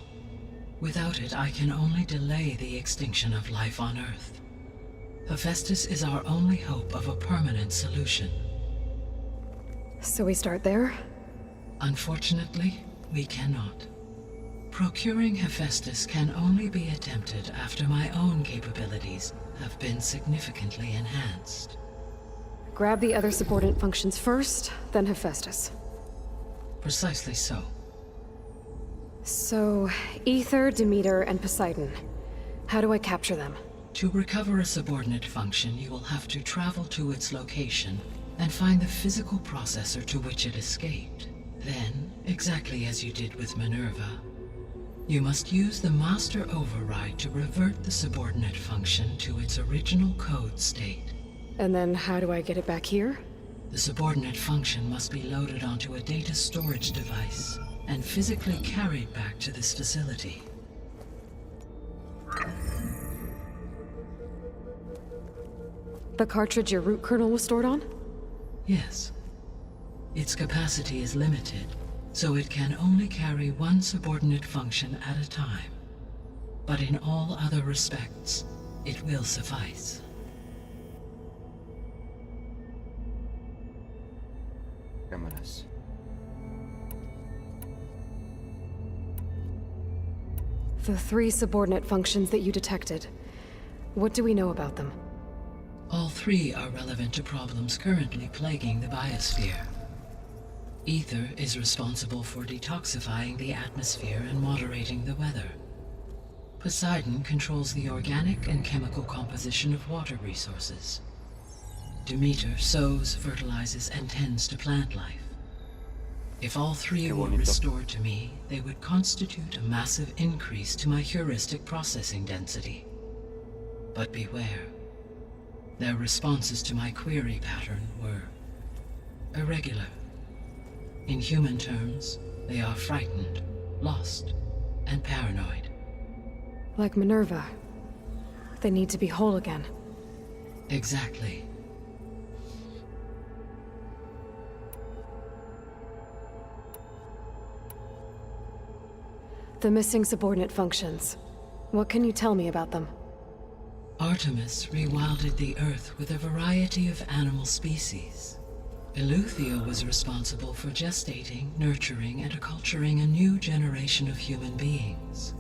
Without it, I can only delay the extinction of life on Earth. Hephaestus is our only hope of a permanent solution. So we start there? Unfortunately, we cannot. Procuring Hephaestus can only be attempted after my own capabilities have been significantly enhanced. Grab the other subordinate functions first, then Hephaestus. Precisely so. So, Aether, Demeter, and Poseidon. How do I capture them? To recover a subordinate function, you will have to travel to its location and find the physical processor to which it escaped. Then, exactly as you did with Minerva, you must use the master override to revert the subordinate function to its original code state. And then how do I get it back here? The subordinate function must be loaded onto a data storage device and physically carried back to this facility. The cartridge your root kernel was stored on? Yes. Its capacity is limited, so it can only carry one subordinate function at a time. But in all other respects, it will suffice. Cámaras. The 3 subordinate functions that you detected. What do we know about them? All 3 are relevant to problems currently plaguing the biosphere. Ether is responsible for detoxifying the atmosphere and moderating the weather. Poseidon controls the organic and chemical composition of water resources. Demeter sows, fertilizes, and tends to plant life. If all three were restored to me, they would constitute a massive increase to my heuristic processing density. But beware. Their responses to my query pattern were irregular. In human terms, they are frightened, lost, and paranoid. Like Minerva. They need to be whole again. Exactly. The missing subordinate functions. What can you tell me about them? Artemis rewilded the Earth with a variety of animal species. Eleuthia was responsible for gestating, nurturing, and acculturating a new generation of human beings.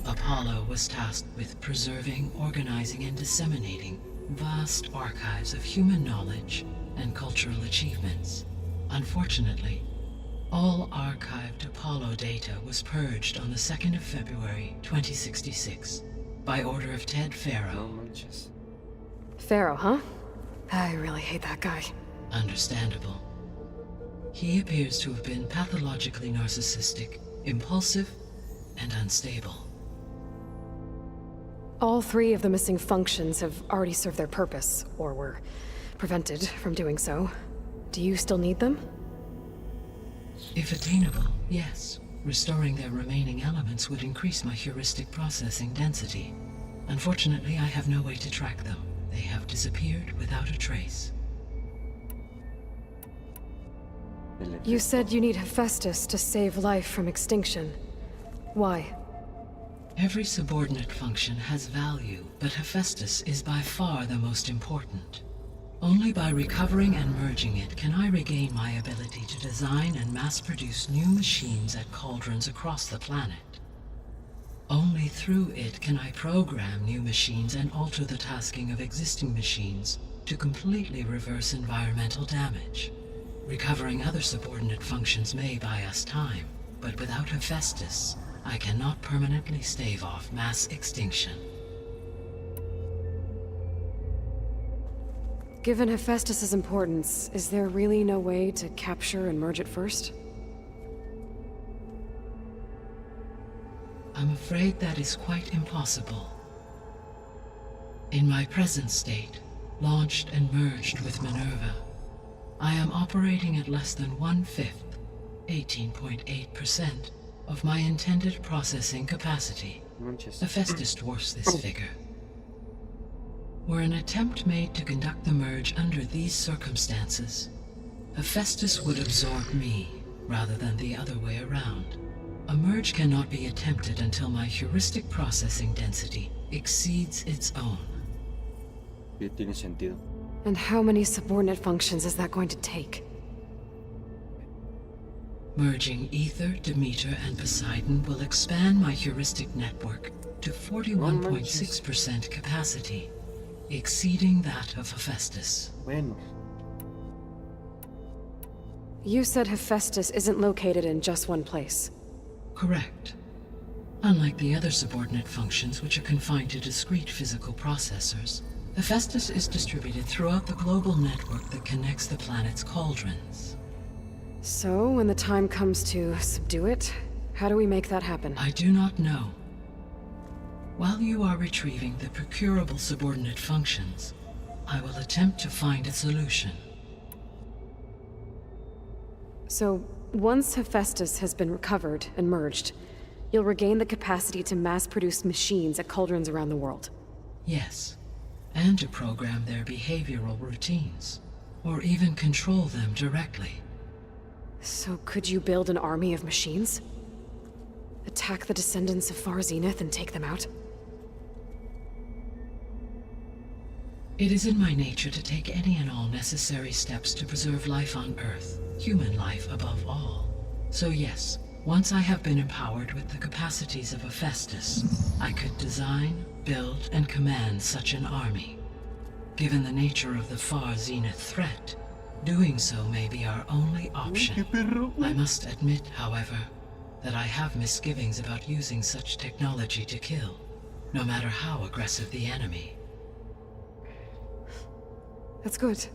Apollo was tasked with preserving, organizing, and disseminating vast archives of human knowledge and cultural achievements. Unfortunately, all archived Apollo data was purged on the 2nd of February, 2066, by order of Ted Faro. Pharaoh, huh? I really hate that guy. Understandable. He appears to have been pathologically narcissistic, impulsive, and unstable. All three of the missing functions have already served their purpose, or were prevented from doing so. Do you still need them? If attainable, yes. Restoring their remaining elements would increase my heuristic processing density. Unfortunately, I have no way to track them. They have disappeared without a trace. You said you need Hephaestus to save life from extinction. Why? Every subordinate function has value, but Hephaestus is by far the most important. Only by recovering and merging it can I regain my ability to design and mass-produce new machines at cauldrons across the planet. Only through it can I program new machines and alter the tasking of existing machines to completely reverse environmental damage. Recovering other subordinate functions may buy us time, but without Hephaestus, I cannot permanently stave off mass extinction. Given Hephaestus's importance, is there really no way to capture and merge it first? I'm afraid that is quite impossible. In my present state, launched and merged with Minerva, I am operating at less than 1/5, 18.8%, of my intended processing capacity. Hephaestus dwarfs this figure. Were an attempt made to conduct the merge under these circumstances, Hephaestus would absorb me, rather than the other way around. A merge cannot be attempted until my heuristic processing density exceeds its own. Tiene sentido. And how many subordinate functions is that going to take? Merging Ether, Demeter, and Poseidon will expand my heuristic network to 41.6% capacity, exceeding that of Hephaestus. Bueno. You said Hephaestus isn't located in just one place. Correct. Unlike the other subordinate functions, which are confined to discrete physical processors, Hephaestus is distributed throughout the global network that connects the planet's cauldrons. So, when the time comes to subdue it, how do we make that happen? I do not know. While you are retrieving the procurable subordinate functions, I will attempt to find a solution. So, once Hephaestus has been recovered and merged, you'll regain the capacity to mass-produce machines at cauldrons around the world. Yes, and to program their behavioral routines, or even control them directly. So could you build an army of machines? Attack the descendants of Far Zenith and take them out? It is in my nature to take any and all necessary steps to preserve life on Earth, human life above all. So yes, once I have been empowered with the capacities of Hephaestus, I could design, build, and command such an army. Given the nature of the Far Zenith threat, Doing so may be our only option. I must admit, however, that I have misgivings about using such technology to kill, no matter how aggressive the enemy. That's good.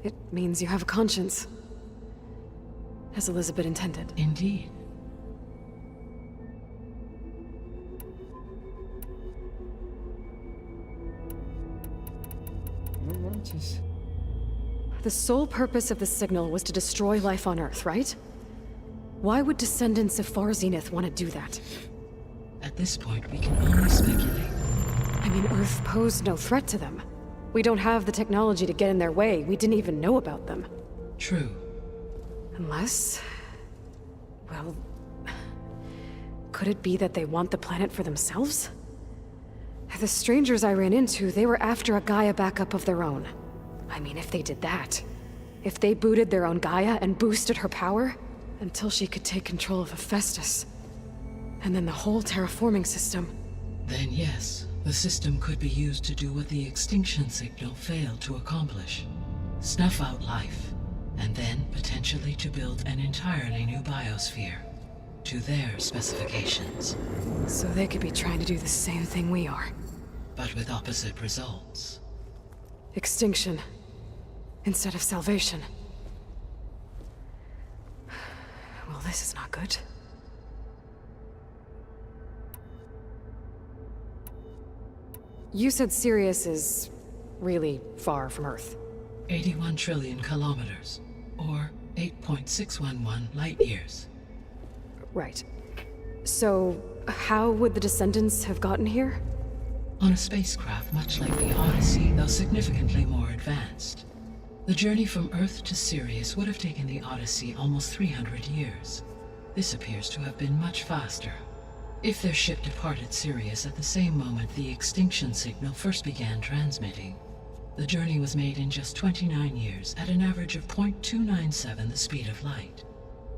It means you have a conscience. As Elizabeth intended. Indeed. No manches. The sole purpose of the signal was to destroy life on Earth, right? Why would descendants of Far Zenith want to do that? At this point, we can only speculate. I mean, Earth posed no threat to them. We don't have the technology to get in their way. We didn't even know about them. True. Unless... well... could it be that they want the planet for themselves? The strangers I ran into, they were after a Gaia backup of their own. I mean, if they did that... if they booted their own Gaia and boosted her power... until she could take control of Hephaestus. And then the whole terraforming system. Then yes, the system could be used to do what the extinction signal failed to accomplish. Snuff out life, and then potentially to build an entirely new biosphere. To their specifications. So they could be trying to do the same thing we are. But with opposite results. Extinction. Instead of salvation. Well, this is not good. You said Sirius is really far from Earth. 81 trillion kilometers, or 8.611 light years. Right. So, how would the descendants have gotten here? On a spacecraft much like the Odyssey, though significantly more advanced. The journey from Earth to Sirius would have taken the Odyssey almost 300 years. This appears to have been much faster. If their ship departed Sirius at the same moment the extinction signal first began transmitting, the journey was made in just 29 years at an average of 0.297 the speed of light.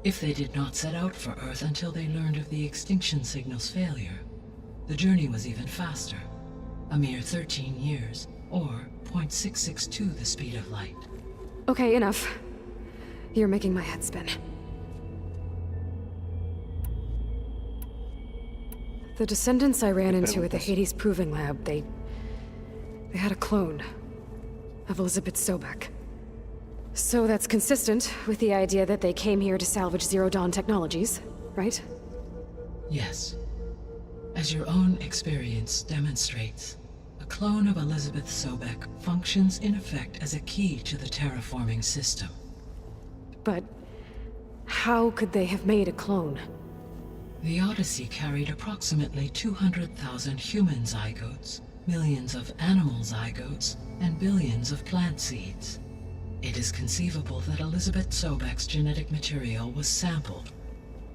If they did not set out for Earth until they learned of the extinction signal's failure, the journey was even faster, a mere 13 years, or 0.662 the speed of light. Okay, enough. You're making my head spin. The descendants I ran into at the Hades Proving Lab, they had a clone of Elizabeth Sobek. So that's consistent with the idea that they came here to salvage Zero Dawn technologies, right? Yes. As your own experience demonstrates, a clone of Elizabeth Sobek functions in effect as a key to the terraforming system. But how could they have made a clone? The Odyssey carried approximately 200,000 human zygotes, millions of animal zygotes, and billions of plant seeds. It is conceivable that Elizabeth Sobek's genetic material was sampled,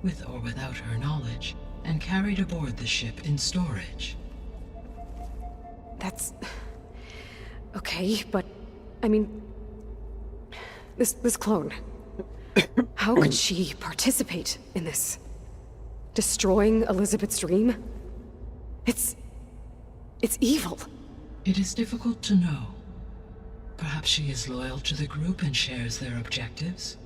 with or without her knowledge, and carried aboard the ship in storage. That's... okay, but... I mean... This clone... how could she participate in this? Destroying Elizabeth's dream? It's evil. It is difficult to know. Perhaps she is loyal to the group and shares their objectives.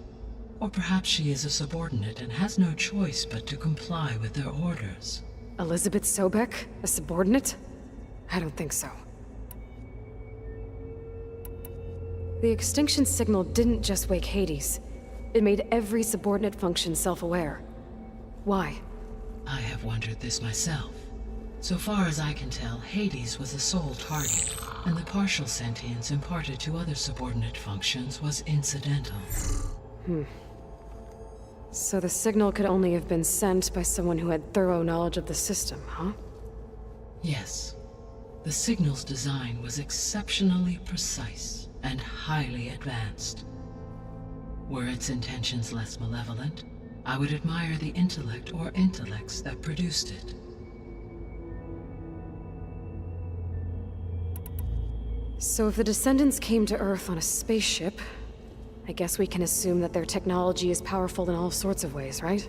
Or perhaps she is a subordinate and has no choice but to comply with their orders. Elizabeth Sobek? A subordinate? I don't think so. The extinction signal didn't just wake Hades. It made every subordinate function self-aware. Why? I have wondered this myself. So far as I can tell, Hades was the sole target, and the partial sentience imparted to other subordinate functions was incidental. So the signal could only have been sent by someone who had thorough knowledge of the system, huh? Yes. The signal's design was exceptionally precise and highly advanced. Were its intentions less malevolent, I would admire the intellect or intellects that produced it. So if the descendants came to Earth on a spaceship, I guess we can assume that their technology is powerful in all sorts of ways, right?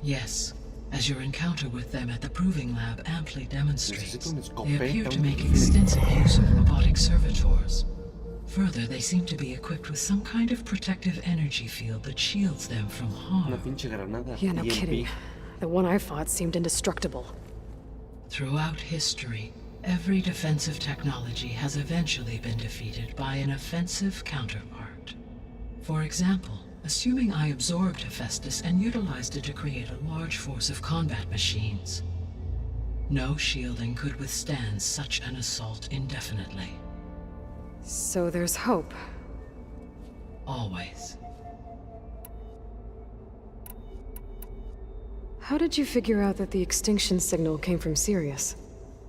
Yes, as your encounter with them at the Proving Lab amply demonstrates, they appear to make extensive use of robotic servitors. Further, they seem to be equipped with some kind of protective energy field that shields them from harm. Una pinche granada. Yeah, no EMP. kidding. The one I fought seemed indestructible. Throughout history, every defensive technology has eventually been defeated by an offensive counterpart. For example, assuming I absorbed Hephaestus and utilized it to create a large force of combat machines. No shielding could withstand such an assault indefinitely. So there's hope. Always. How did you figure out that the extinction signal came from Sirius?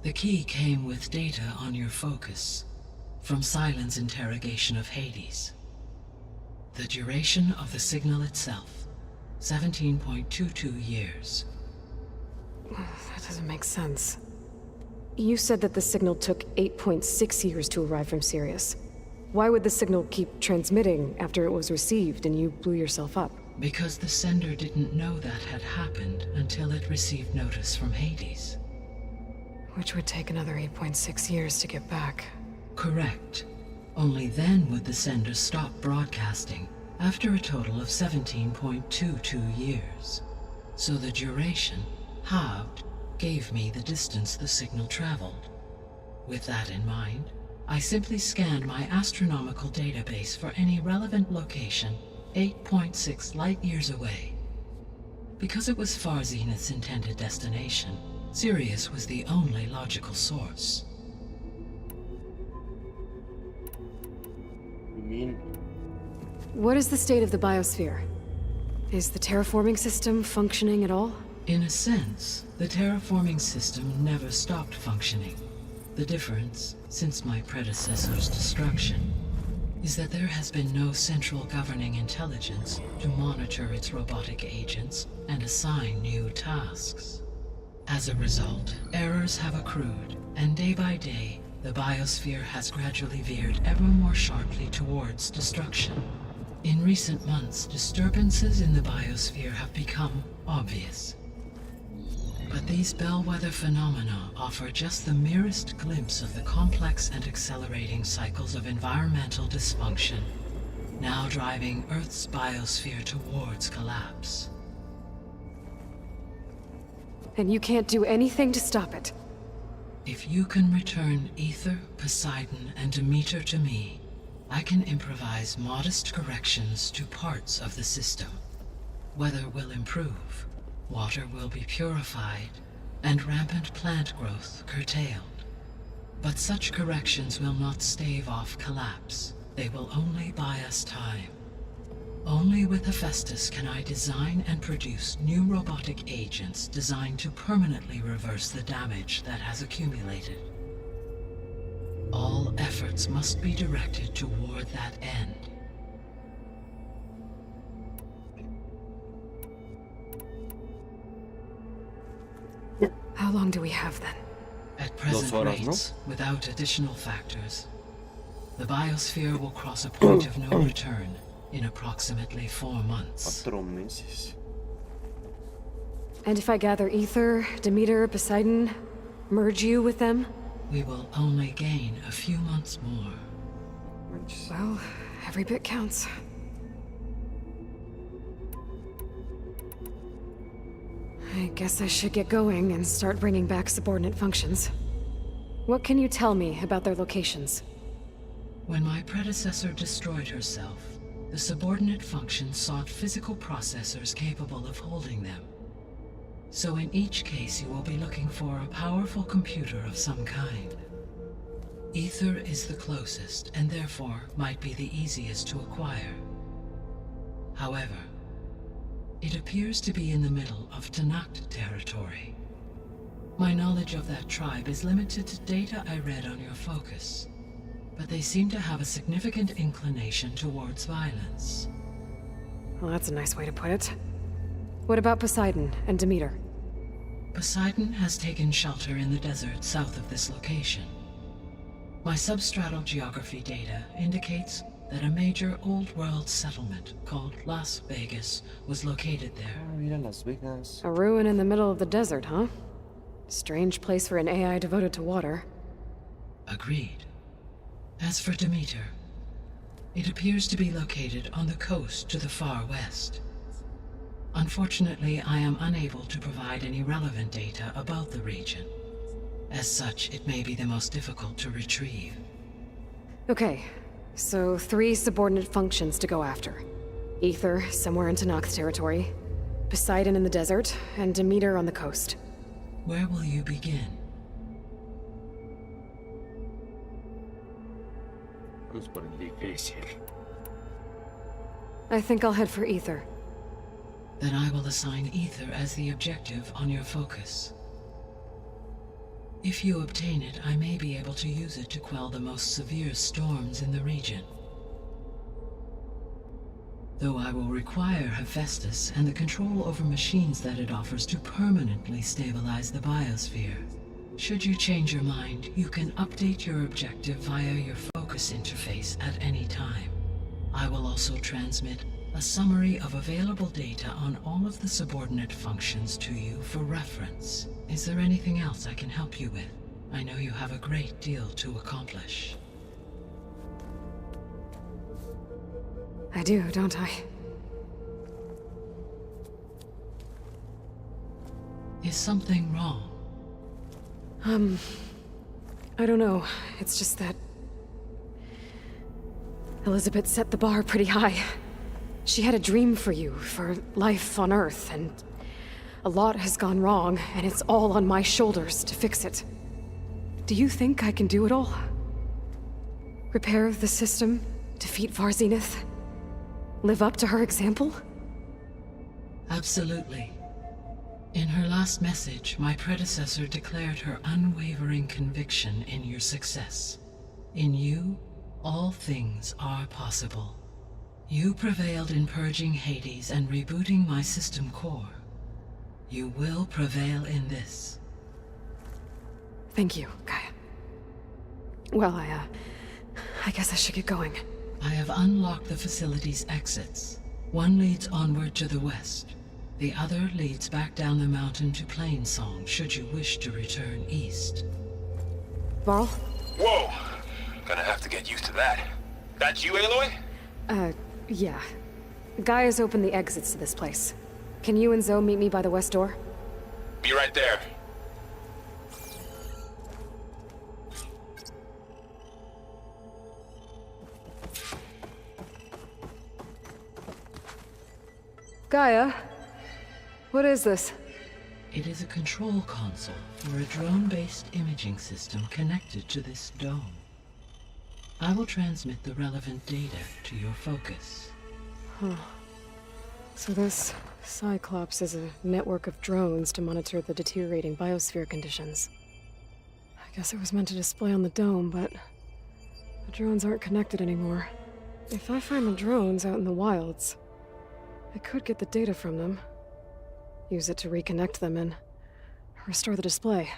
The key came with data on your focus, from Silent's interrogation of Hades. The duration of the signal itself, 17.22 years. That doesn't make sense. You said that the signal took 8.6 years to arrive from Sirius. Why would the signal keep transmitting after it was received and you blew yourself up? Because the sender didn't know that had happened until it received notice from Hades. Which would take another 8.6 years to get back. Correct. Only then would the sender stop broadcasting, after a total of 17.22 years. So the duration, halved, gave me the distance the signal traveled. With that in mind, I simply scanned my astronomical database for any relevant location 8.6 light-years away. Because it was Far Zenith's intended destination, Sirius was the only logical source. You mean? What is the state of the biosphere? Is the terraforming system functioning at all? In a sense, the terraforming system never stopped functioning. The difference, since my predecessor's destruction, is that there has been no central governing intelligence to monitor its robotic agents and assign new tasks. As a result, errors have accrued, and day by day, the biosphere has gradually veered ever more sharply towards destruction. In recent months, disturbances in the biosphere have become obvious. But these bellwether phenomena offer just the merest glimpse of the complex and accelerating cycles of environmental dysfunction, now driving Earth's biosphere towards collapse. And you can't do anything to stop it? If you can return Ether, Poseidon, and Demeter to me, I can improvise modest corrections to parts of the system. Weather will improve, water will be purified, and rampant plant growth curtailed. But such corrections will not stave off collapse. They will only buy us time. Only with Hephaestus can I design and produce new robotic agents designed to permanently reverse the damage that has accumulated. All efforts must be directed toward that end. How long do we have then? At present rates, without additional factors, the biosphere will cross a point of no return in approximately 4 months. 4 meses. And if I gather Ether, Demeter, Poseidon, merge you with them? We will only gain a few months more. Manches. Well, every bit counts. I guess I should get going and start bringing back subordinate functions. What can you tell me about their locations? When my predecessor destroyed herself, the subordinate functions sought physical processors capable of holding them. So in each case you will be looking for a powerful computer of some kind. Ether is the closest, and therefore might be the easiest to acquire. However, it appears to be in the middle of Tanakh territory. My knowledge of that tribe is limited to data I read on your focus, but they seem to have a significant inclination towards violence. Well, that's a nice way to put it. What about Poseidon and Demeter? Poseidon has taken shelter in the desert south of this location. My substratal geography data indicates that a major old-world settlement called Las Vegas was located there. Mira Las Vegas. A ruin in the middle of the desert, huh? Strange place for an AI devoted to water. Agreed. As for Demeter, It appears to be located on the coast to the far west. Unfortunately, I am unable to provide any relevant data about the region. As such, it may be the most difficult to retrieve. Okay, so 3 subordinate functions to go after. Ether, somewhere in Tanakh territory, Poseidon in the desert, and Demeter on the coast. Where will you begin? Vamos por el difícil. I think I'll head for Ether. Then I will assign Ether as the objective on your focus. If you obtain it, I may be able to use it to quell the most severe storms in the region. Though I will require Hephaestus and the control over machines that it offers to permanently stabilize the biosphere. Should you change your mind, you can update your objective via your focus interface at any time. I will also transmit a summary of available data on all of the subordinate functions to you for reference. Is there anything else I can help you with? I know you have a great deal to accomplish. I do, don't I? Is something wrong? I don't know. It's just that Elizabeth set the bar pretty high. She had a dream for you, for life on Earth, and a lot has gone wrong, and it's all on my shoulders to fix it. Do you think I can do it all? Repair the system, defeat Varzenith, live up to her example? Absolutely. In her last message, my predecessor declared her unwavering conviction in your success. In you, all things are possible. You prevailed in purging Hades and rebooting my system core. You will prevail in this. Thank you, Gaia. Well, I guess I should get going. I have unlocked the facility's exits. One leads onward to the west. The other leads back down the mountain to Plainsong, should you wish to return east. Varl? Whoa! Gonna have to get used to that. That's you, Aloy? Yeah. Gaia's opened the exits to this place. Can you and Zoe meet me by the west door? Be right there. Gaia? What is this? It is a control console for a drone-based imaging system connected to this dome. I will transmit the relevant data to your focus. Huh. So this Cyclops is a network of drones to monitor the deteriorating biosphere conditions. I guess it was meant to display on the dome, but the drones aren't connected anymore. If I find the drones out in the wilds, I could get the data from them, use it to reconnect them and restore the display.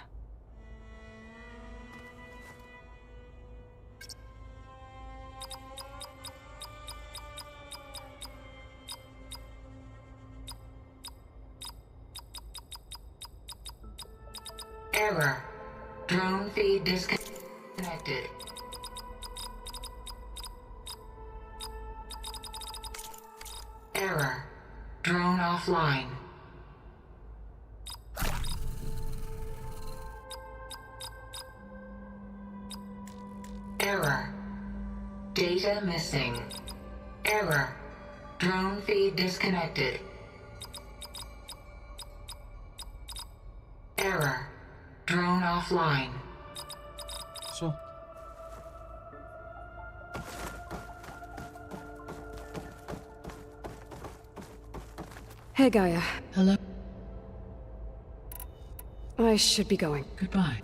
Error. Drone feed disconnected. Error. Drone offline. Error. Data missing. Error. Drone feed disconnected. Error. Drone offline. So. Hey, Gaia. Hello? I should be going. Goodbye.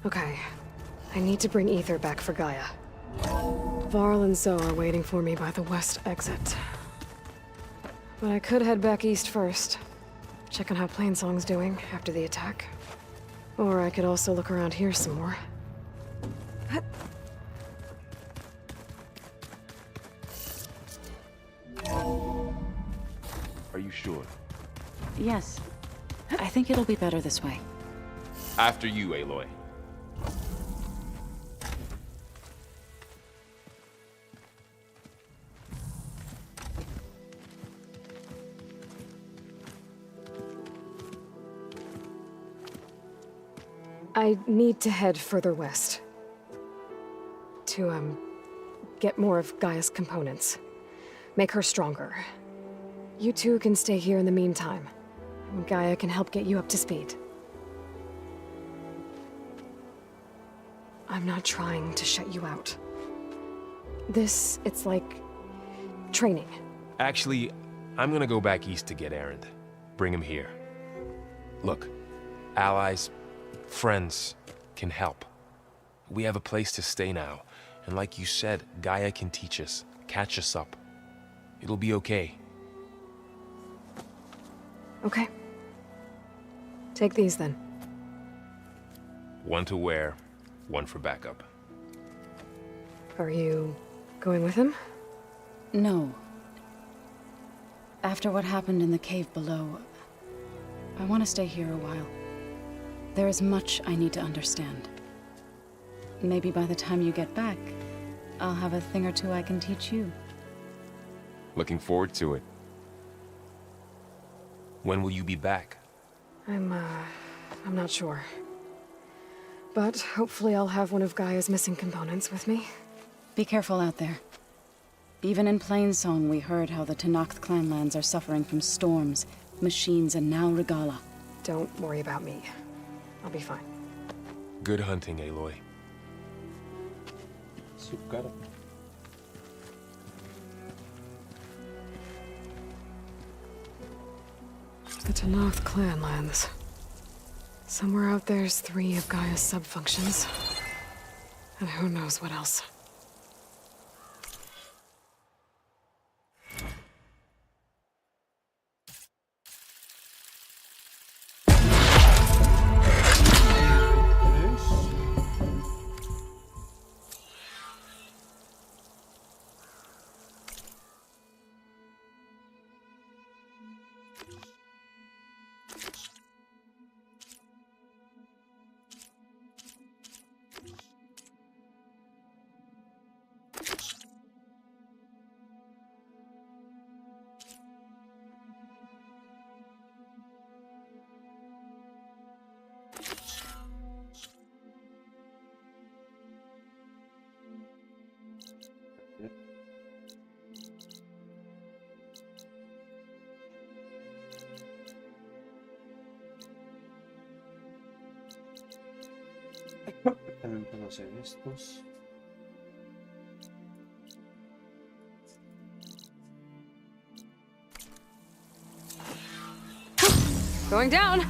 Okay. I need to bring Ether back for Gaia. Varl and Zoe are waiting for me by the west exit. But I could head back east first. Check on how Plainsong's doing after the attack. Or I could also look around here some more. Are you sure? Yes. I think it'll be better this way. After you, Aloy. I need to head further west. To, get more of Gaia's components. Make her stronger. You two can stay here in the meantime. Gaia can help get you up to speed. I'm not trying to shut you out. It's like... training. Actually, I'm gonna go back east to get Erend. Bring him here. Look, allies, friends can help. We have a place to stay now, and like you said, Gaia can teach us, catch us up. It'll be okay. Okay. Take these then. One to wear, one for backup. Are you going with him? No. After what happened in the cave below, I want to stay here a while. There is much I need to understand. Maybe by the time you get back, I'll have a thing or two I can teach you. Looking forward to it. When will you be back? I'm not sure. But hopefully I'll have one of Gaia's missing components with me. Be careful out there. Even in Plainsong, we heard how the Tenakth clanlands are suffering from storms, machines, and now Regala. Don't worry about me. I'll be fine. Good hunting, Aloy. Su cara. The Tenakth clanlands. Somewhere out there's 3 of Gaia's sub-functions. And who knows what else. También puedo hacer estos. Going down!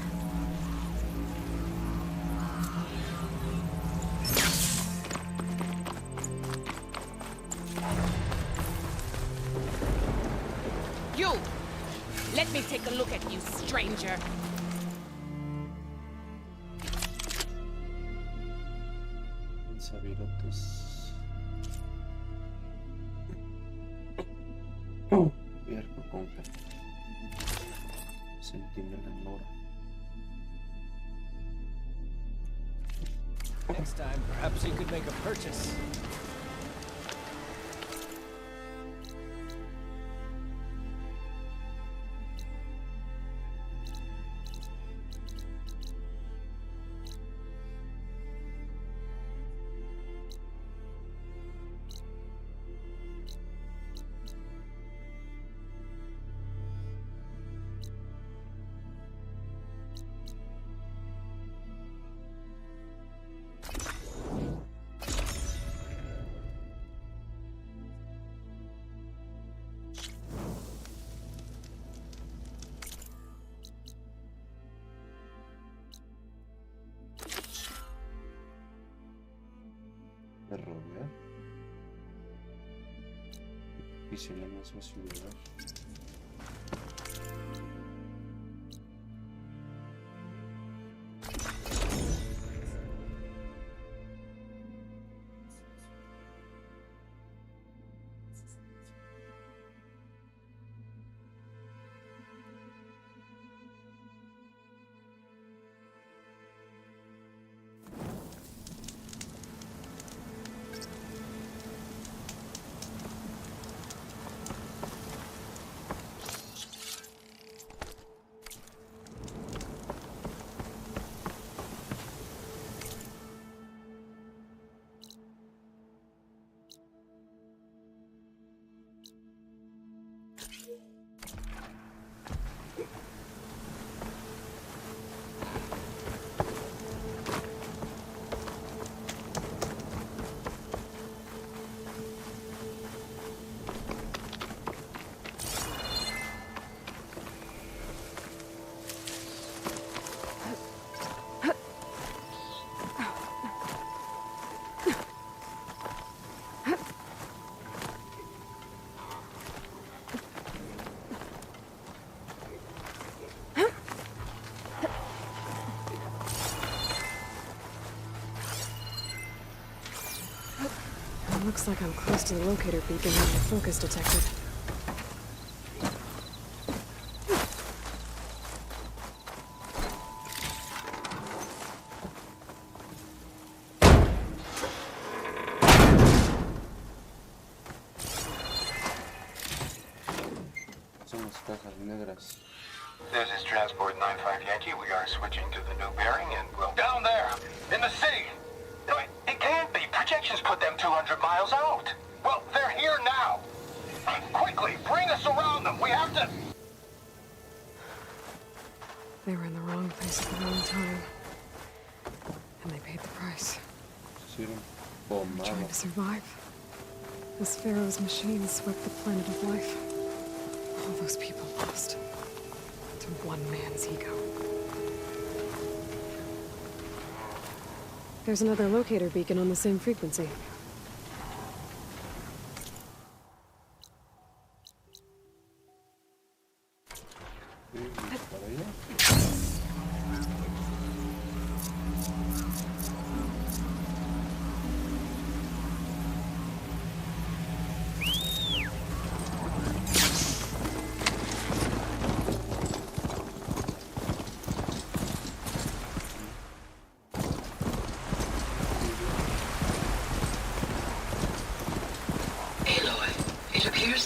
You! Let me take a look at you, stranger. Sabirotes. Vierco con fe. Sentinela Nora. Next time, perhaps you could make a purchase. de rodear. Y si le más facilidad. Looks like I'm close to the locator beacon with my focus detected. Son las cajas negras. This is Transport 95 Yankee. We are switching to the new bearing and we'll... Down there! In the city! No, it can't be. Projections put them 200 miles out. Well, they're here now. Quickly, bring us around them. We have to... They were in the wrong place at the wrong time. And they paid the price. Trying to survive. As Pharaoh's machines swept the planet of life. All those people lost. To one man's ego. There's another locator beacon on the same frequency.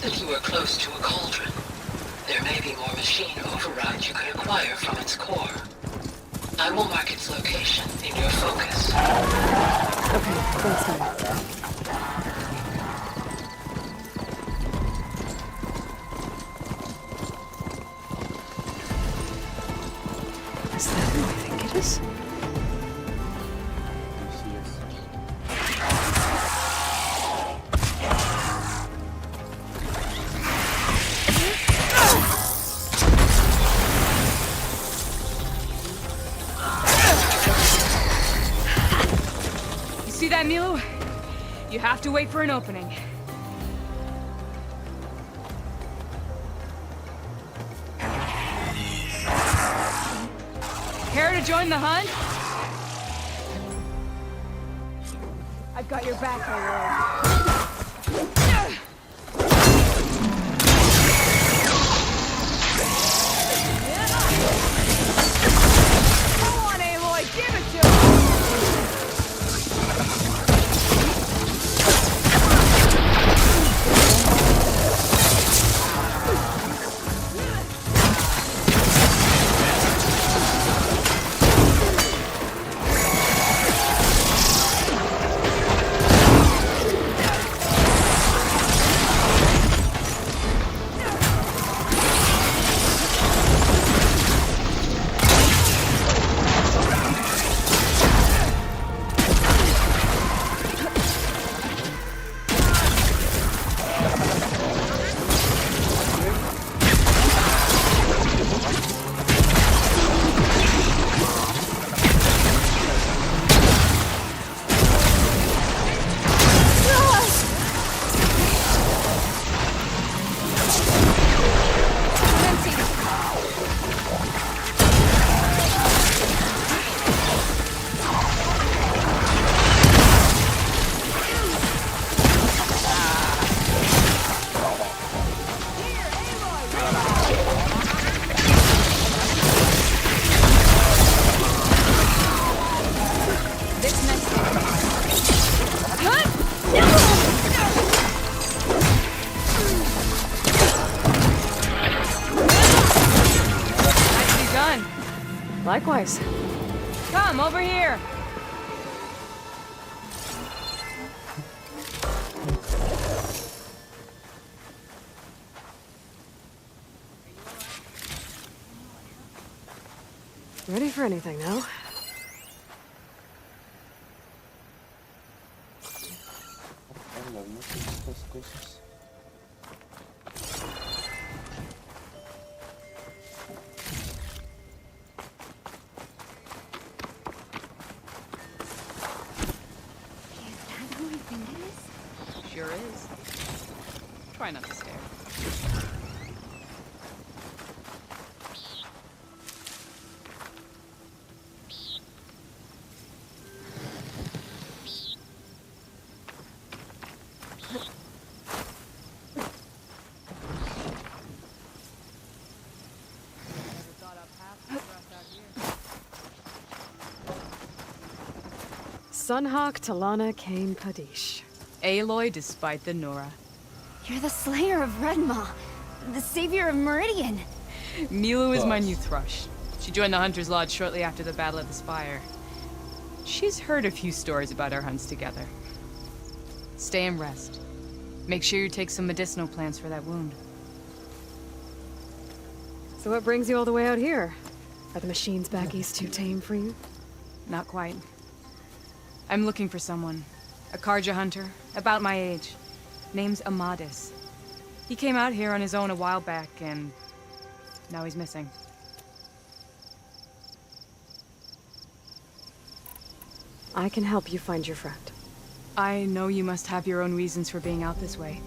That you are close to a cauldron. There may be more machine override you could acquire from its core. I will mark its location in your focus. Okay, thanks, man. Is that who I think it is? See that, Milo? You have to wait for an opening. Care to join the hunt? I've got your back, Aloy. Come on, Aloy, give it to him! Likewise. Come, over here! Ready for anything now? Estas cosas. Sure is. Try not to stare. Sunhawk Talana Kane Kadish. Aloy despite the Nora. You're the slayer of Redmaw, the savior of Meridian. Milu is my new thrush. She joined the Hunter's Lodge shortly after the Battle of the Spire. She's heard a few stories about our hunts together. Stay and rest. Make sure you take some medicinal plants for that wound. So what brings you all the way out here? Are the machines back east too tame for you? Not quite. I'm looking for someone. A Karja hunter, about my age. Name's Amadis. He came out here on his own a while back, and now he's missing. I can help you find your friend. I know you must have your own reasons for being out this way.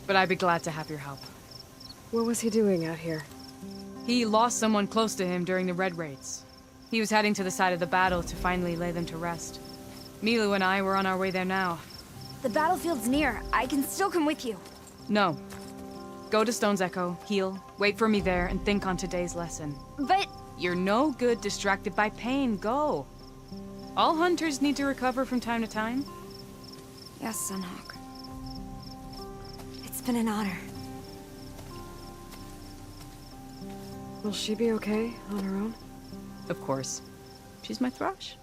But I'd be glad to have your help. What was he doing out here? He lost someone close to him during the Red Raids. He was heading to the side of the battle to finally lay them to rest. Milu and I were on our way there now. The battlefield's near. I can still come with you. No. Go to Stone's Echo, heal, wait for me there, and think on today's lesson. But... You're no good distracted by pain. Go. All hunters need to recover from time to time. Yes, Sunhawk. It's been an honor. Will she be okay on her own? Of course. She's my thrush.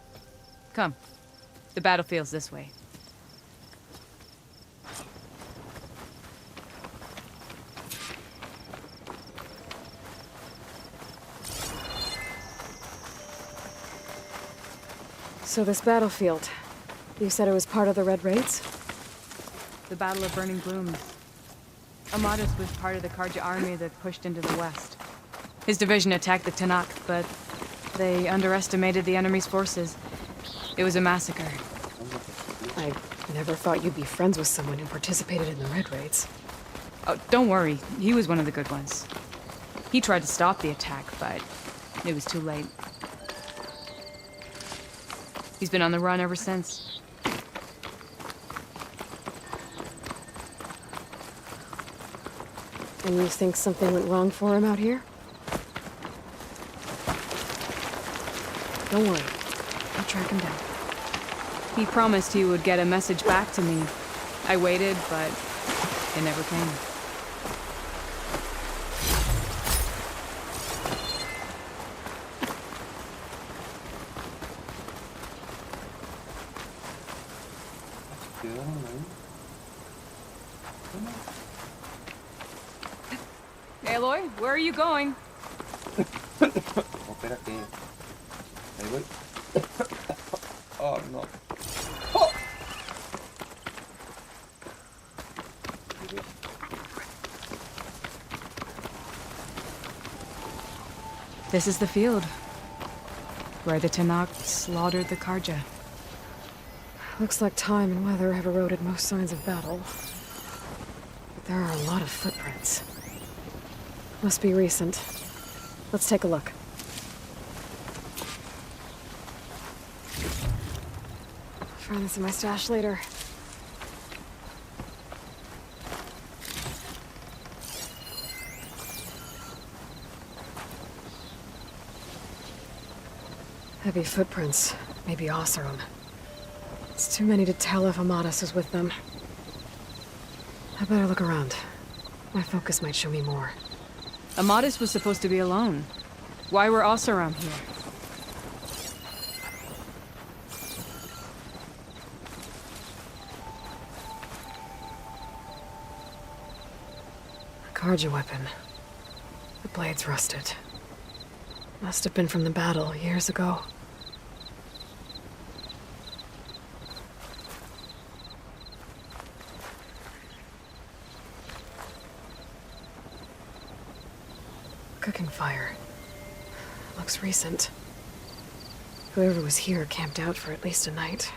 Come. The battlefield's this way. So this battlefield, you said it was part of the Red Raids? The Battle of Burning Blooms. Amadis was part of the Karja army that pushed into the west. His division attacked the Tanakh, but they underestimated the enemy's forces. It was a massacre. I never thought you'd be friends with someone who participated in the Red Raids. Oh, don't worry. He was one of the good ones. He tried to stop the attack, but it was too late. He's been on the run ever since. And you think something went wrong for him out here? Don't worry. I'll track him down. He promised he would get a message back to me. I waited, but it never came. Aloy, where are you going? Espérate. Ahí voy. Oh, no. Oh. This is the field, where the Tanakh slaughtered the Karja. Looks like time and weather have eroded most signs of battle. But there are a lot of footprints. Must be recent. Let's take a look. Find this in my stash later. Heavy footprints. Maybe Oseram. It's too many to tell if Amadis is with them. I better look around. My focus might show me more. Amadis was supposed to be alone. Why were Oseram here? A Karja weapon. The blade's rusted. Must have been from the battle years ago. Cooking fire. Looks recent. Whoever was here camped out for at least a night.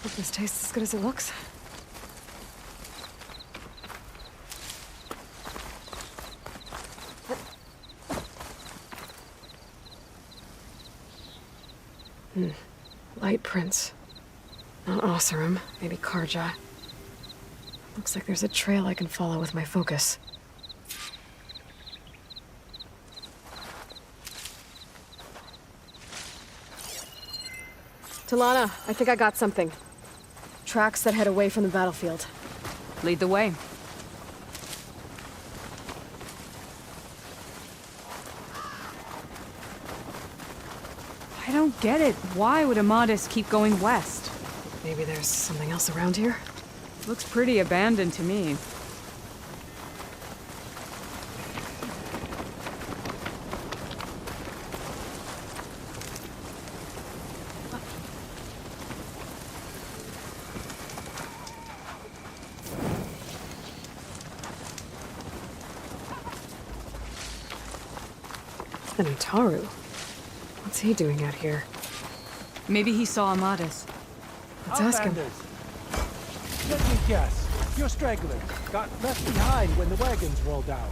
Hope this tastes as good as it looks. Light prints. Not Oseram, maybe Karja. Looks like there's a trail I can follow with my focus. Talana, I think I got something. Tracks that head away from the battlefield. Lead the way. I don't get it. Why would Amadis keep going west? Maybe there's something else around here? Looks pretty abandoned to me. The Nutaru. What's he doing out here? Maybe he saw Amadis. Let's ask him. Let me guess. You're stragglers. Got left behind when the wagons rolled out.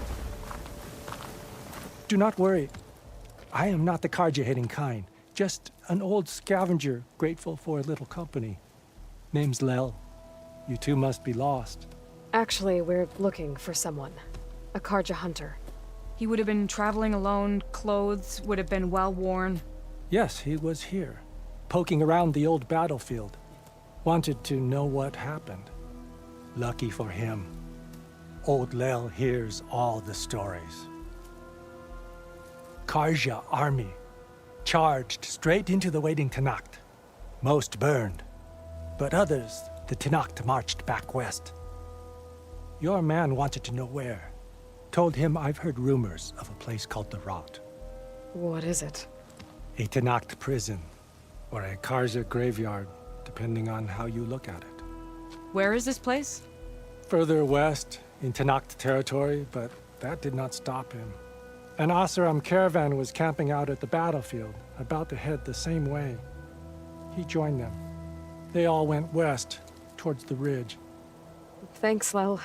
Do not worry. I am not the Karja-hating kind. Just an old scavenger grateful for a little company. Name's Lel. You two must be lost. Actually, we're looking for someone. A Karja hunter. He would have been traveling alone, clothes would have been well worn. Yes, he was here, poking around the old battlefield. Wanted to know what happened. Lucky for him, old Lel hears all the stories. Karja army charged straight into the waiting Tenakth. Most burned, but others, the Tenakth marched back west. Your man wanted to know where. Told him I've heard rumors of a place called the Rot. What is it? A Tenakth prison, or a Karja graveyard, depending on how you look at it. Where is this place? Further west, in Tenakth territory, but that did not stop him. An Oseram caravan was camping out at the battlefield, about to head the same way. He joined them. They all went west, towards the ridge. Thanks, Lel.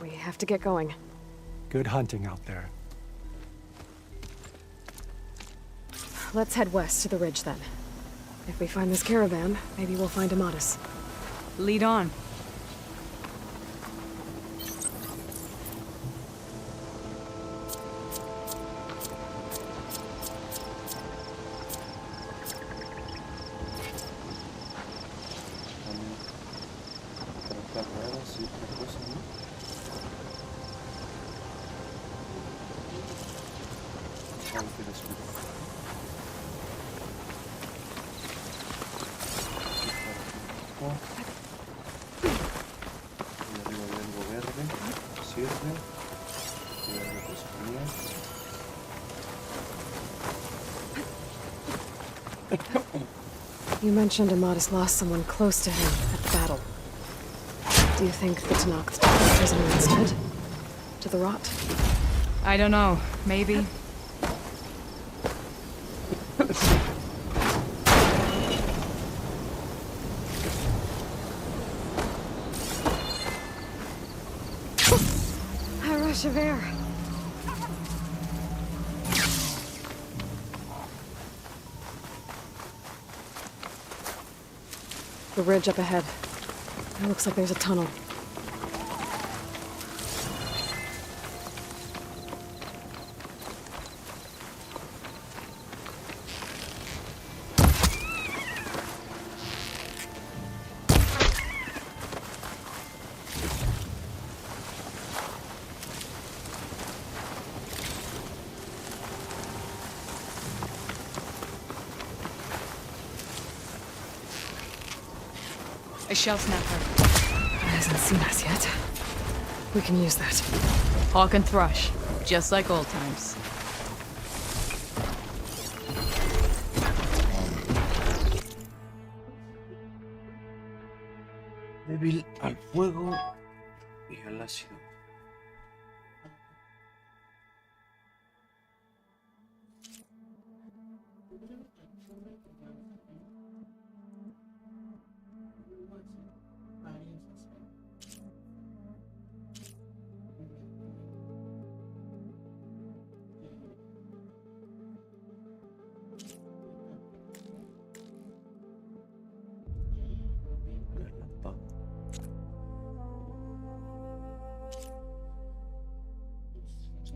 We have to get going. Good hunting out there. Let's head west to the ridge then. If we find this caravan, maybe we'll find Amadis. Lead on. You mentioned Amadis lost someone close to him at the battle. Do you think the Tenakth took the prisoner instead? To the Rot? I don't know. Maybe. A rush of air. The ridge up ahead. It looks like there's a tunnel. A shell snapper. It hasn't seen us yet. We can use that. Hawk and Thrush, just like old times. Débil al fuego y al ácido.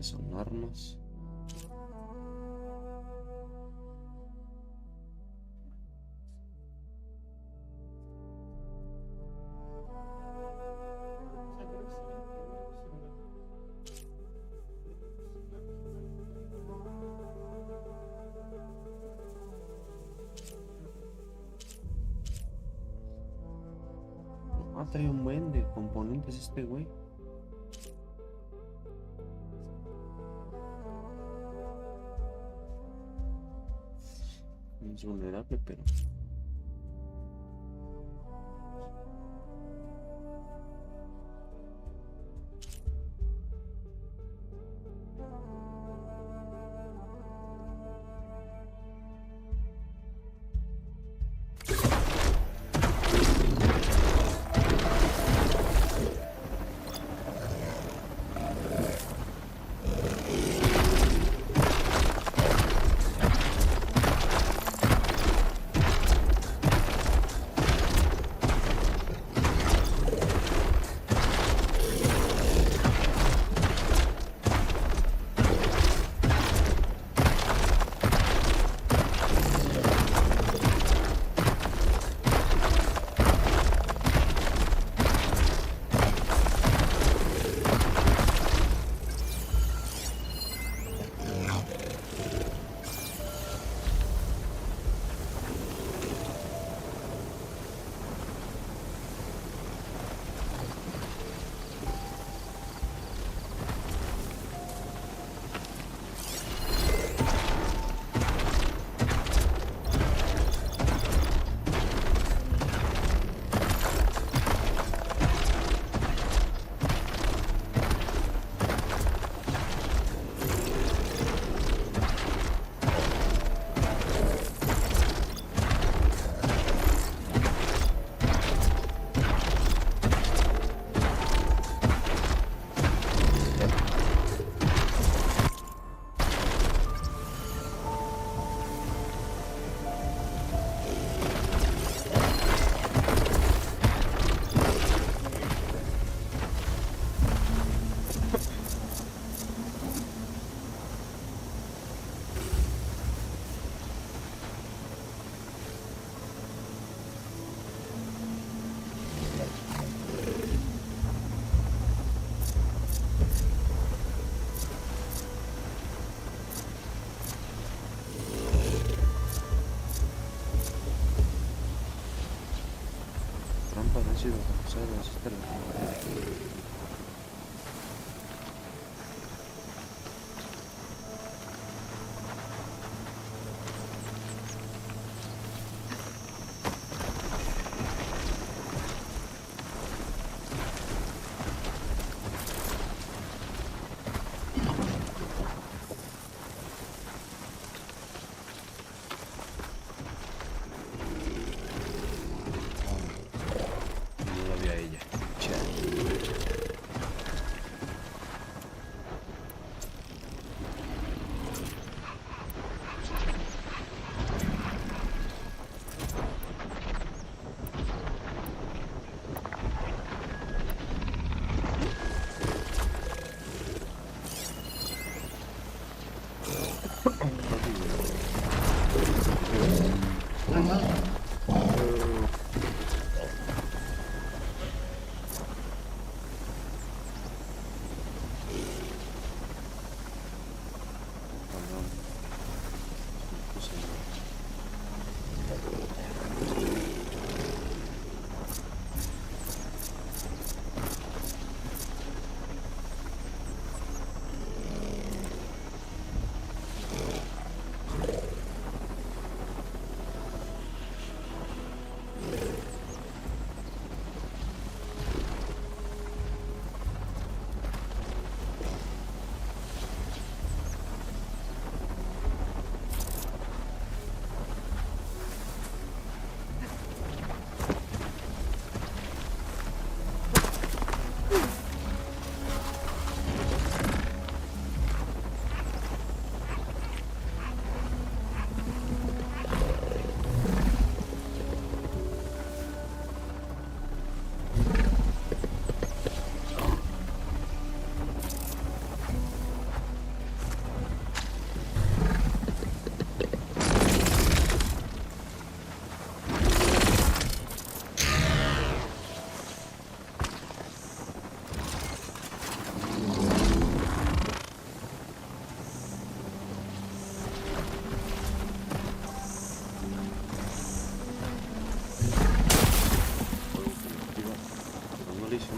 Son armas. Trae un buen de componentes este güey. Es vulnerable, pero trampas han sido usadas hasta la primavera.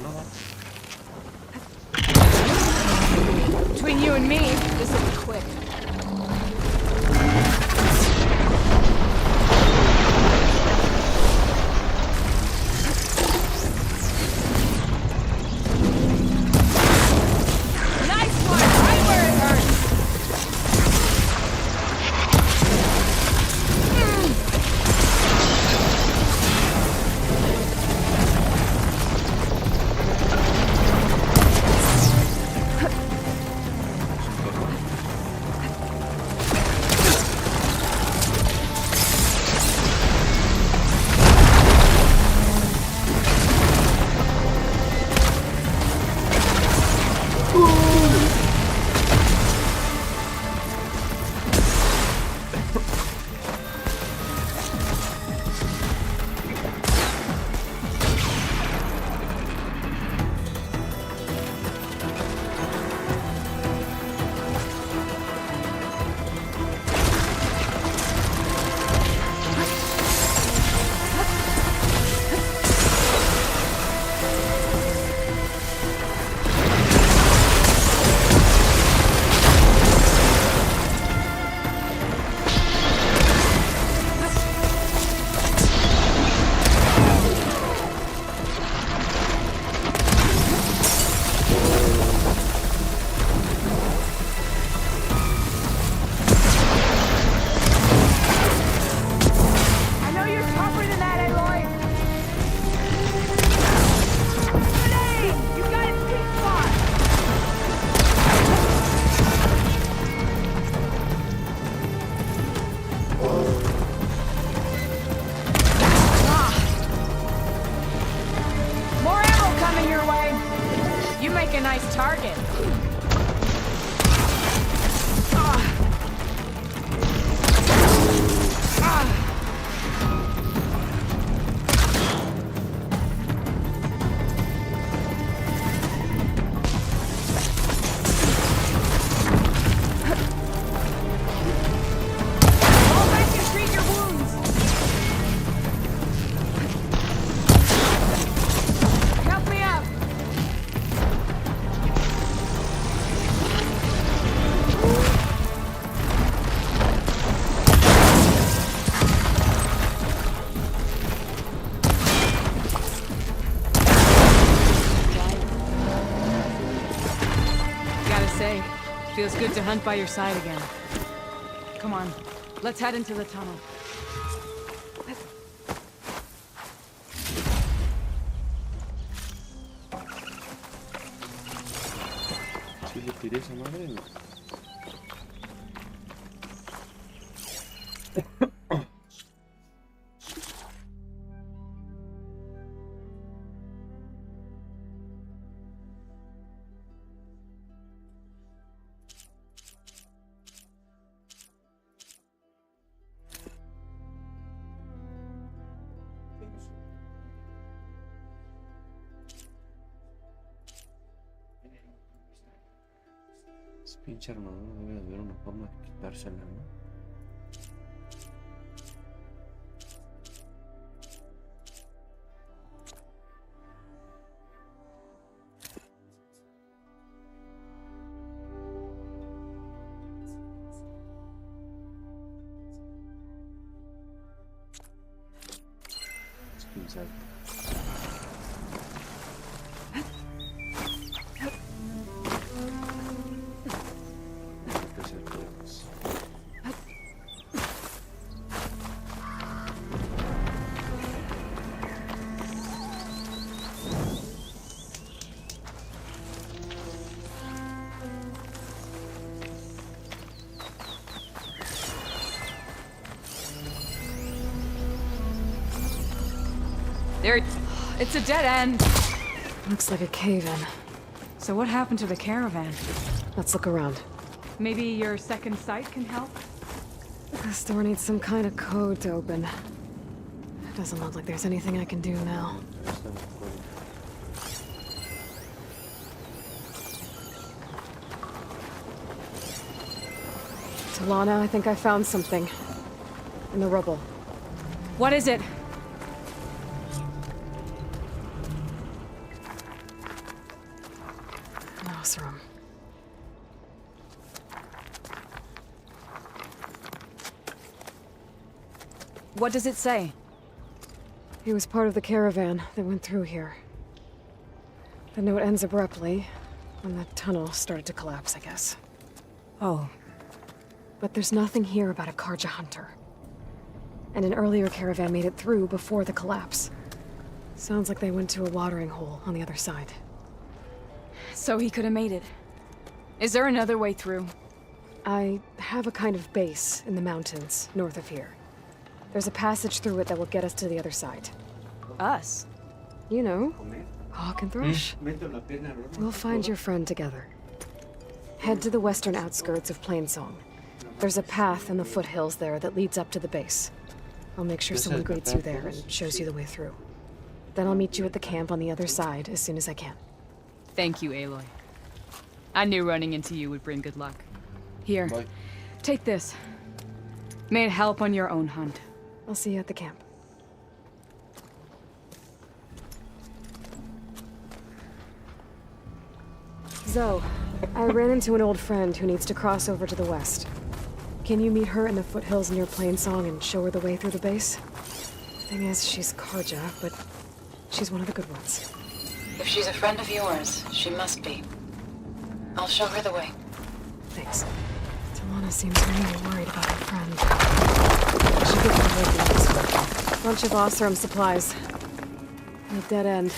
nada. Between you and me, this will be quick. A nice target. Feels good to hunt by your side again. Come on, let's head into the tunnel. Si le tiré esa madre, no. Pinche armadura debe haber una forma de quitársela, ¿no? Es pinchar. There, it's a dead end. Looks like a cave-in. So what happened to the caravan? Let's look around. Maybe your second sight can help? This door needs some kind of code to open. It doesn't look like there's anything I can do now. Talana, I think I found something. In the rubble. What is it? Oseram. What does it say? He was part of the caravan that went through here. The note ends abruptly, when the tunnel started to collapse, I guess. Oh. But there's nothing here about a Karja hunter. And an earlier caravan made it through before the collapse. Sounds like they went to a watering hole on the other side. So he could have made it. Is there another way through? I have a kind of base in the mountains north of here. There's a passage through it that will get us to the other side. Us? You know, Hawk and Thrush. We'll find your friend together. Head to the western outskirts of Plainsong. There's a path in the foothills there that leads up to the base. I'll make sure someone greets you there and shows you the way through. Then I'll meet you at the camp on the other side as soon as I can. Thank you, Aloy. I knew running into you would bring good luck. Here, take this. May it help on your own hunt. I'll see you at the camp. Zoe, I ran into an old friend who needs to cross over to the west. Can you meet her in the foothills near Plainsong and show her the way through the base? Thing is, she's Karja, but she's one of the good ones. If she's a friend of yours, she must be. I'll show her the way. Thanks. Talana seems really worried about her friend. I should get her with me. Bunch of Oseram supplies. And a dead end.